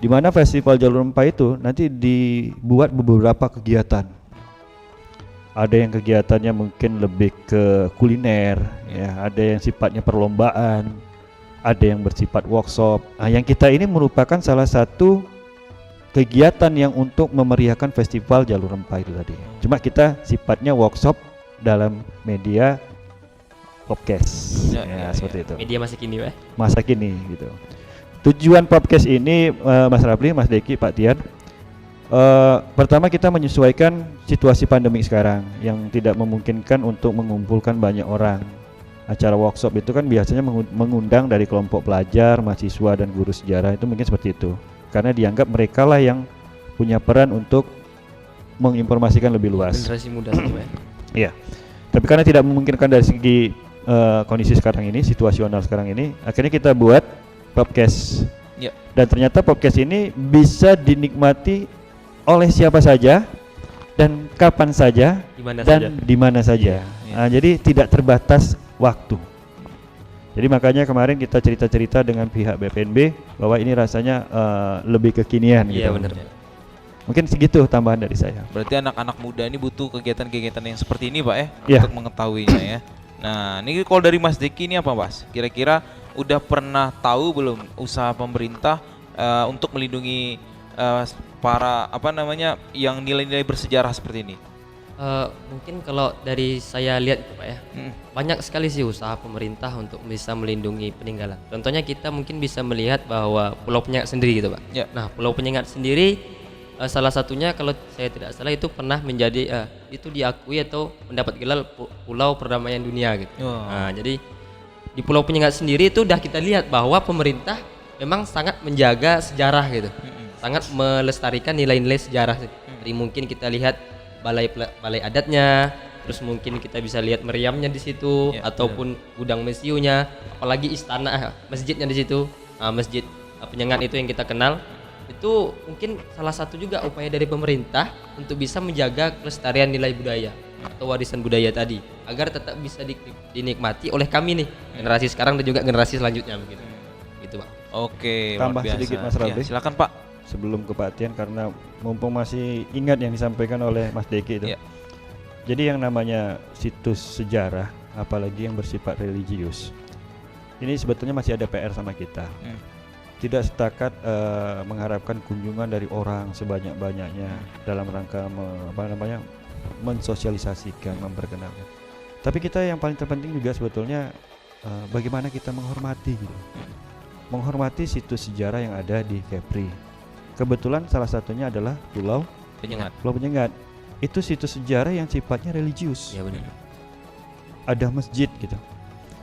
di mana Festival Jalur Rempah itu nanti dibuat beberapa kegiatan. Ada yang kegiatannya mungkin lebih ke kuliner, ya, ada yang sifatnya perlombaan, ada yang bersifat workshop. Nah, yang kita ini merupakan salah satu kegiatan yang untuk memeriahkan festival Jalur Rempah itu tadi. Cuma kita sifatnya workshop dalam media podcast. Ya, seperti itu. Media masih kini, Pak. Masa kini gitu. Tujuan podcast ini Mas Rapli, Mas Deki, Pak Tian, pertama kita menyesuaikan situasi pandemi sekarang yang tidak memungkinkan untuk mengumpulkan banyak orang. Acara workshop itu kan biasanya mengundang dari kelompok pelajar, mahasiswa dan guru sejarah, itu mungkin seperti itu. Karena dianggap mereka lah yang punya peran untuk menginformasikan lebih luas. Generasi muda sih, Pak. Iya. Tapi karena tidak memungkinkan dari segi kondisi sekarang ini, situasional sekarang ini, akhirnya kita buat podcast. Ya. Dan ternyata podcast ini bisa dinikmati oleh siapa saja dan kapan saja dan di mana saja. Ya. Nah, jadi tidak terbatas waktu. Jadi makanya kemarin kita cerita-cerita dengan pihak BPNB bahwa ini rasanya lebih kekinian Iya, gitu. benar. Mungkin segitu tambahan dari saya. Berarti anak-anak muda ini butuh kegiatan-kegiatan yang seperti ini, Pak Iya. untuk mengetahuinya ya. Nah, ini kalau dari Mas Deki ini apa, Mas? Kira-kira udah pernah tahu belum usaha pemerintah untuk melindungi para yang nilai-nilai bersejarah seperti ini? Mungkin kalau dari saya lihat Pak ya, banyak sekali sih usaha pemerintah untuk bisa melindungi peninggalan. Contohnya kita mungkin bisa melihat bahwa Pulau Penyengat sendiri gitu Pak. Ya. Nah, Pulau Penyengat sendiri salah satunya kalau saya tidak salah itu pernah menjadi itu diakui atau mendapat gelar Pulau Perdamaian Dunia gitu. Oh. Nah, jadi di Pulau Penyengat sendiri itu udah kita lihat bahwa pemerintah memang sangat menjaga sejarah gitu. Sangat melestarikan nilai-nilai sejarah. Jadi mungkin kita lihat balai adatnya, terus mungkin kita bisa lihat meriamnya di situ, ataupun gudang mesiunya, apalagi istana masjidnya di situ. Masjid Penyengat itu yang kita kenal, itu mungkin salah satu juga upaya dari pemerintah untuk bisa menjaga kelestarian nilai budaya atau warisan budaya tadi agar tetap bisa dinikmati oleh kami nih, generasi sekarang dan juga generasi selanjutnya begitu. Gitu, Pak. Oke, Tambah luar biasa. sedikit, Mas Rabi. Ya, silakan, Pak. Sebelum ke Pak Tian, karena mumpung masih ingat yang disampaikan oleh Mas Deki itu. Iya. Jadi yang namanya situs sejarah, apalagi yang bersifat religius, ini sebetulnya masih ada PR sama kita. Tidak setakat mengharapkan kunjungan dari orang sebanyak-banyaknya dalam rangka mensosialisasikan, memperkenalkan. Tapi kita yang paling terpenting juga sebetulnya bagaimana kita menghormati gitu. Menghormati situs sejarah yang ada di Kepri. Kebetulan salah satunya adalah Pulau Penyengat. Itu situs sejarah yang sifatnya religius. Ya benar. Ada masjid gitu.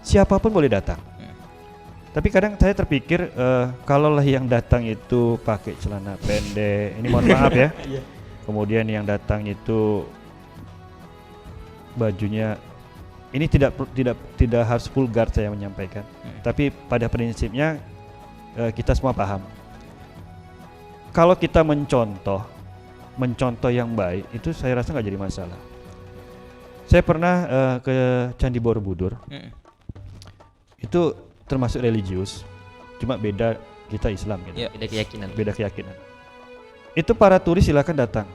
Siapapun boleh datang. Tapi kadang saya terpikir kalaulah yang datang itu pakai celana pendek, ini mohon maaf ya. Kemudian yang datang itu bajunya ini tidak harus vulgar saya menyampaikan. Tapi pada prinsipnya kita semua paham. Kalau kita mencontoh yang baik itu saya rasa nggak jadi masalah. Saya pernah ke Candi Borobudur. Itu termasuk religius, cuma beda kita Islam gitu. Beda keyakinan. Itu para turis silakan datang.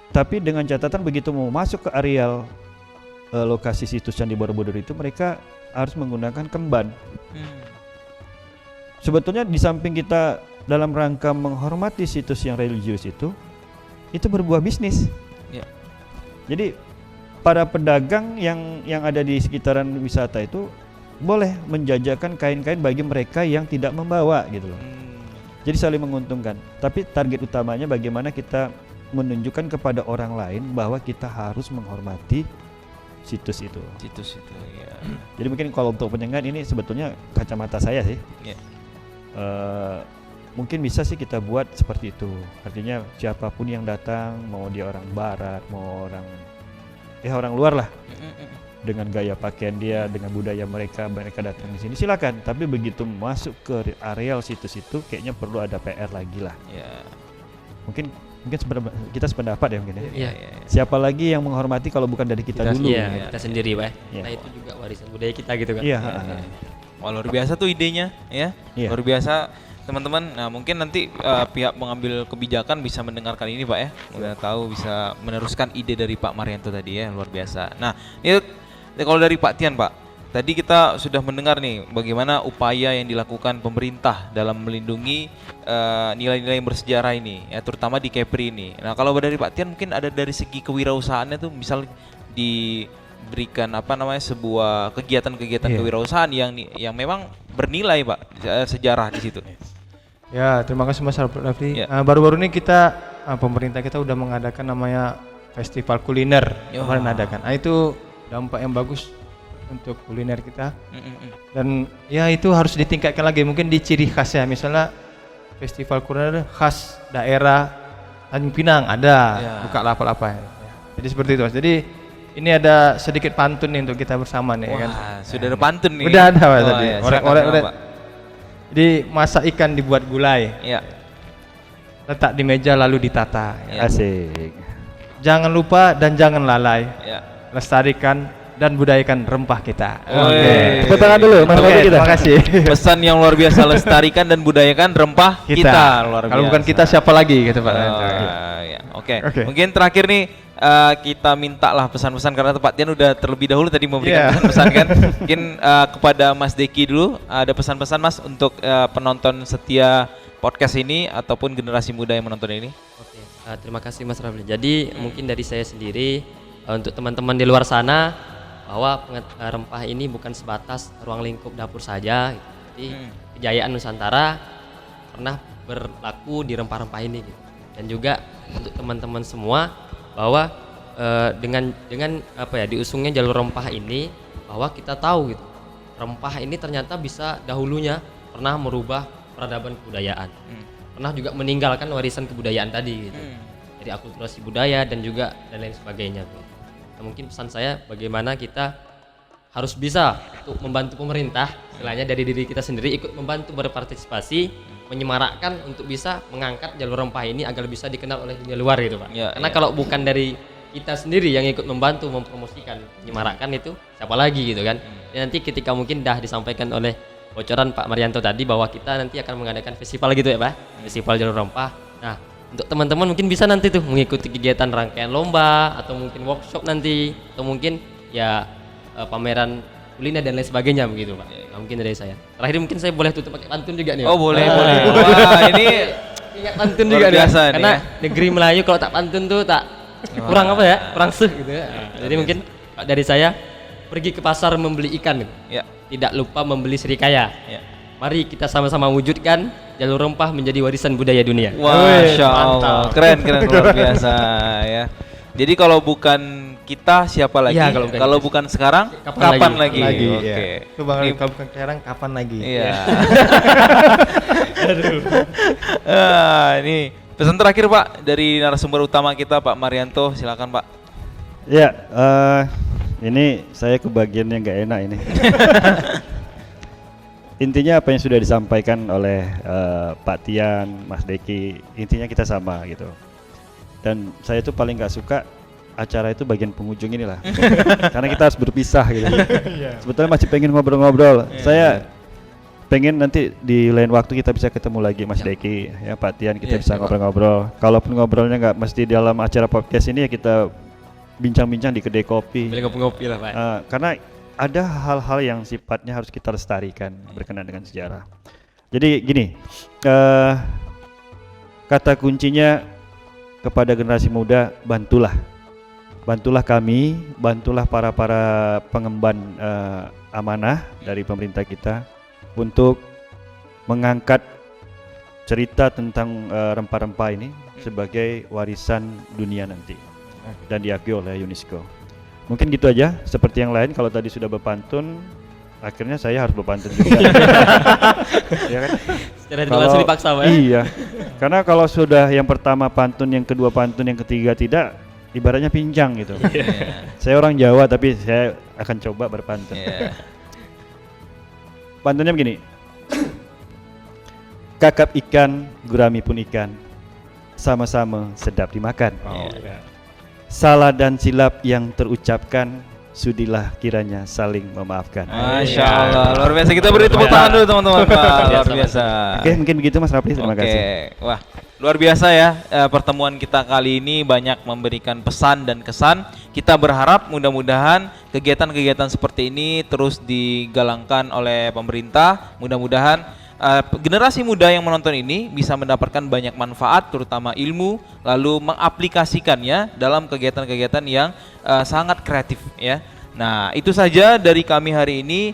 Tapi dengan catatan begitu mau masuk ke areal lokasi situs Candi Borobudur itu mereka harus menggunakan kemban. Sebetulnya di samping kita dalam rangka menghormati situs yang religius itu berbuah bisnis. Ya. Jadi para pedagang yang ada di sekitaran wisata itu boleh menjajakan kain-kain bagi mereka yang tidak membawa gitu loh. Jadi saling menguntungkan. Tapi target utamanya bagaimana kita menunjukkan kepada orang lain bahwa kita harus menghormati situs itu. Ya. Jadi mungkin kalau untuk Penyengat ini sebetulnya kacamata saya sih. Ya. Mungkin bisa sih kita buat seperti itu. Artinya siapapun yang datang, mau dia orang barat, mau orang luar lah, dengan gaya pakaian dia, dengan budaya mereka datang di sini silakan. Tapi begitu masuk ke areal situs itu, kayaknya perlu ada PR lagi lah. Ya. Mungkin kita sependapat ya mungkin ya. Iya. Siapa lagi yang menghormati kalau bukan dari kita dulu? Iya, kita sendiri, Pak. Iya. Nah, itu juga warisan budaya kita gitu kan. Iya. Wah, luar biasa tuh idenya ya. Iya. Luar biasa teman-teman. Nah, mungkin nanti pihak pengambil kebijakan bisa mendengarkan ini, Pak ya. Udah tahu bisa meneruskan ide dari Pak Marianto tadi ya, luar biasa. Nah, ini kalau dari Pak Tian, Pak. tadi kita sudah mendengar nih bagaimana upaya yang dilakukan pemerintah dalam melindungi nilai-nilai yang bersejarah ini, ya terutama di Kepri ini. Nah, kalau dari Pak Tian mungkin ada dari segi kewirausahaannya tuh, misal diberikan sebuah kegiatan-kegiatan kewirausahaan yang memang bernilai, Pak, sejarah di situ. Ya, terima kasih Mas Rafli. Ya. Baru-baru ini kita pemerintah kita udah mengadakan namanya festival kuliner. Ya. Kemarin adakan. Nah, itu dampak yang bagus untuk kuliner kita. Dan ya itu harus ditingkatkan lagi, mungkin di ciri khasnya. Misalnya festival kuliner khas daerah Tanjung Pinang ada, buka apa-apa. Ya. Jadi seperti itu Mas. Jadi ini ada sedikit pantun nih untuk kita bersama nih. Wah, kan. sudah ada pantun nih. Udah ada Mas tadi. Ya, Orek-orek. Jadi masak ikan dibuat gulai. Ya. Letak di meja lalu ditata. Ya. Asik. Jangan lupa dan jangan lalai. Ya. Lestarikan dan budayakan rempah kita. Oke. Tepuk tangan dulu, Mas Oke, Rafli kita. terima kasih. Pesan yang luar biasa, lestarikan dan budayakan rempah kita. Luar biasa. Kalau bukan kita siapa lagi gitu Pak. Ya. Oke. Oke. Mungkin terakhir nih kita mintalah pesan-pesan karena Pak Tian udah terlebih dahulu tadi memberikan Iya. pesan-pesan kan. Mungkin kepada Mas Deki dulu ada pesan-pesan Mas untuk penonton setia podcast ini ataupun generasi muda yang menonton ini. Oke, terima kasih Mas Rafli. Jadi mungkin dari saya sendiri untuk teman-teman di luar sana bahwa rempah ini bukan sebatas ruang lingkup dapur saja. Gitu. Jadi kejayaan Nusantara pernah berlaku di rempah-rempah ini. Gitu. Dan juga untuk teman-teman semua bahwa dengan diusungnya jalur rempah ini, bahwa kita tahu gitu rempah ini ternyata bisa dahulunya pernah merubah peradaban kebudayaan, pernah juga meninggalkan warisan kebudayaan tadi gitu. Jadi akulturasi budaya dan juga dan lain sebagainya gitu. Nah, mungkin pesan saya bagaimana kita harus bisa untuk membantu pemerintah, istilahnya dari diri kita sendiri ikut membantu berpartisipasi, menyemarakkan untuk bisa mengangkat jalur rempah ini agar bisa dikenal oleh dunia luar gitu Pak. Ya, Karena ya. kalau bukan dari kita sendiri yang ikut membantu mempromosikan, menyemarakkan itu siapa lagi gitu kan. Dan nanti ketika mungkin dah disampaikan oleh bocoran Pak Marianto tadi bahwa kita nanti akan mengadakan festival gitu ya Pak, festival jalur rempah. Nah, untuk teman-teman mungkin bisa nanti tuh mengikuti kegiatan rangkaian lomba atau mungkin workshop nanti atau mungkin ya pameran kuliner dan lain sebagainya begitu Pak. Nah, mungkin dari saya. Terakhir mungkin saya boleh tutup pakai pantun juga nih. Pak. Oh, boleh, boleh. Wah, ini Ingat pantun luar juga nih, biasa Pak. nih Karena ya. negeri Melayu kalau tak pantun tuh tak kurang apa ya? Kurang seh gitu ya. Jadi mungkin dari saya pergi ke pasar membeli ikan gitu. ya, Tidak lupa membeli serikaya. ya. Mari kita sama-sama wujudkan jalur rempah menjadi warisan budaya dunia. Masya Allah, mantap. keren luar biasa ya. Jadi kalau bukan kita siapa lagi? Iya, kalau bukan kalau kita. bukan sekarang Kapan kapan, lagi? lagi? Oke. Oke. Itu Bang, Ini- kalau bukan sekarang kapan lagi? Iya. Ini pesan terakhir Pak dari narasumber utama kita Pak Marianto, silakan Pak. Ya, ini saya kebagian yang nggak enak ini. Intinya apa yang sudah disampaikan oleh Pak Tian, Mas Deki, intinya kita sama gitu. Dan saya tuh paling nggak suka acara itu bagian penghujung inilah, karena kita harus berpisah gitu. Sebetulnya masih pengen ngobrol-ngobrol. Saya pengen nanti di lain waktu kita bisa ketemu lagi Mas Deki, ya Pak Tian, kita Iya, bisa siap, Pak. ngobrol-ngobrol. Kalaupun ngobrolnya nggak mesti dalam acara podcast ini ya kita bincang-bincang di kedai kopi. Boleh ngopi-ngopi lah Pak. Karena ada hal-hal yang sifatnya harus kita lestarikan berkenaan dengan sejarah. Jadi gini, kata kuncinya kepada generasi muda, bantulah kami, bantulah para pengemban amanah dari pemerintah kita untuk mengangkat cerita tentang rempah-rempah ini sebagai warisan dunia nanti dan diakui oleh UNESCO. Mungkin gitu aja. Seperti yang lain, kalau tadi sudah berpantun, akhirnya saya harus berpantun juga. Ya kan? Secara tidak langsung dipaksa Pak. ya? Iya. Karena kalau sudah yang pertama pantun, yang kedua pantun, yang ketiga tidak, ibaratnya pincang gitu. Saya orang Jawa tapi saya akan coba berpantun. Iya. Pantunnya begini. Kakap ikan, gurami pun ikan, sama-sama sedap dimakan. Salah dan silap yang terucapkan, sudilah kiranya saling memaafkan. Masya Allah, luar biasa. Kita beri tepuk tangan dulu teman-teman Pak. Luar biasa. Oke, mungkin begitu Mas Rafli, terima Oke. kasih. Wah, luar biasa ya pertemuan kita kali ini banyak memberikan pesan dan kesan kita berharap mudah-mudahan kegiatan-kegiatan seperti ini terus digalangkan oleh pemerintah. Mudah-mudahan generasi muda yang menonton ini bisa mendapatkan banyak manfaat, terutama ilmu, lalu mengaplikasikannya dalam kegiatan-kegiatan yang sangat kreatif ya. Nah, itu saja dari kami hari ini.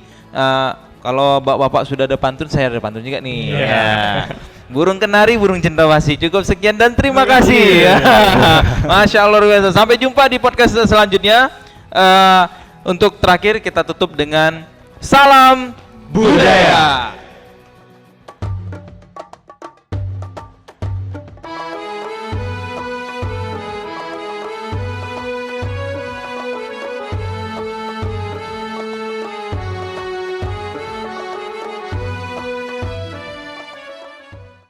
Kalau bapak-bapak sudah ada pantun, saya ada pantun juga nih. Ya. Burung kenari, burung cendrawasih. Cukup sekian dan terima kasih. Masya Allah luar biasa. Sampai jumpa di podcast selanjutnya. Untuk terakhir kita tutup dengan salam budaya.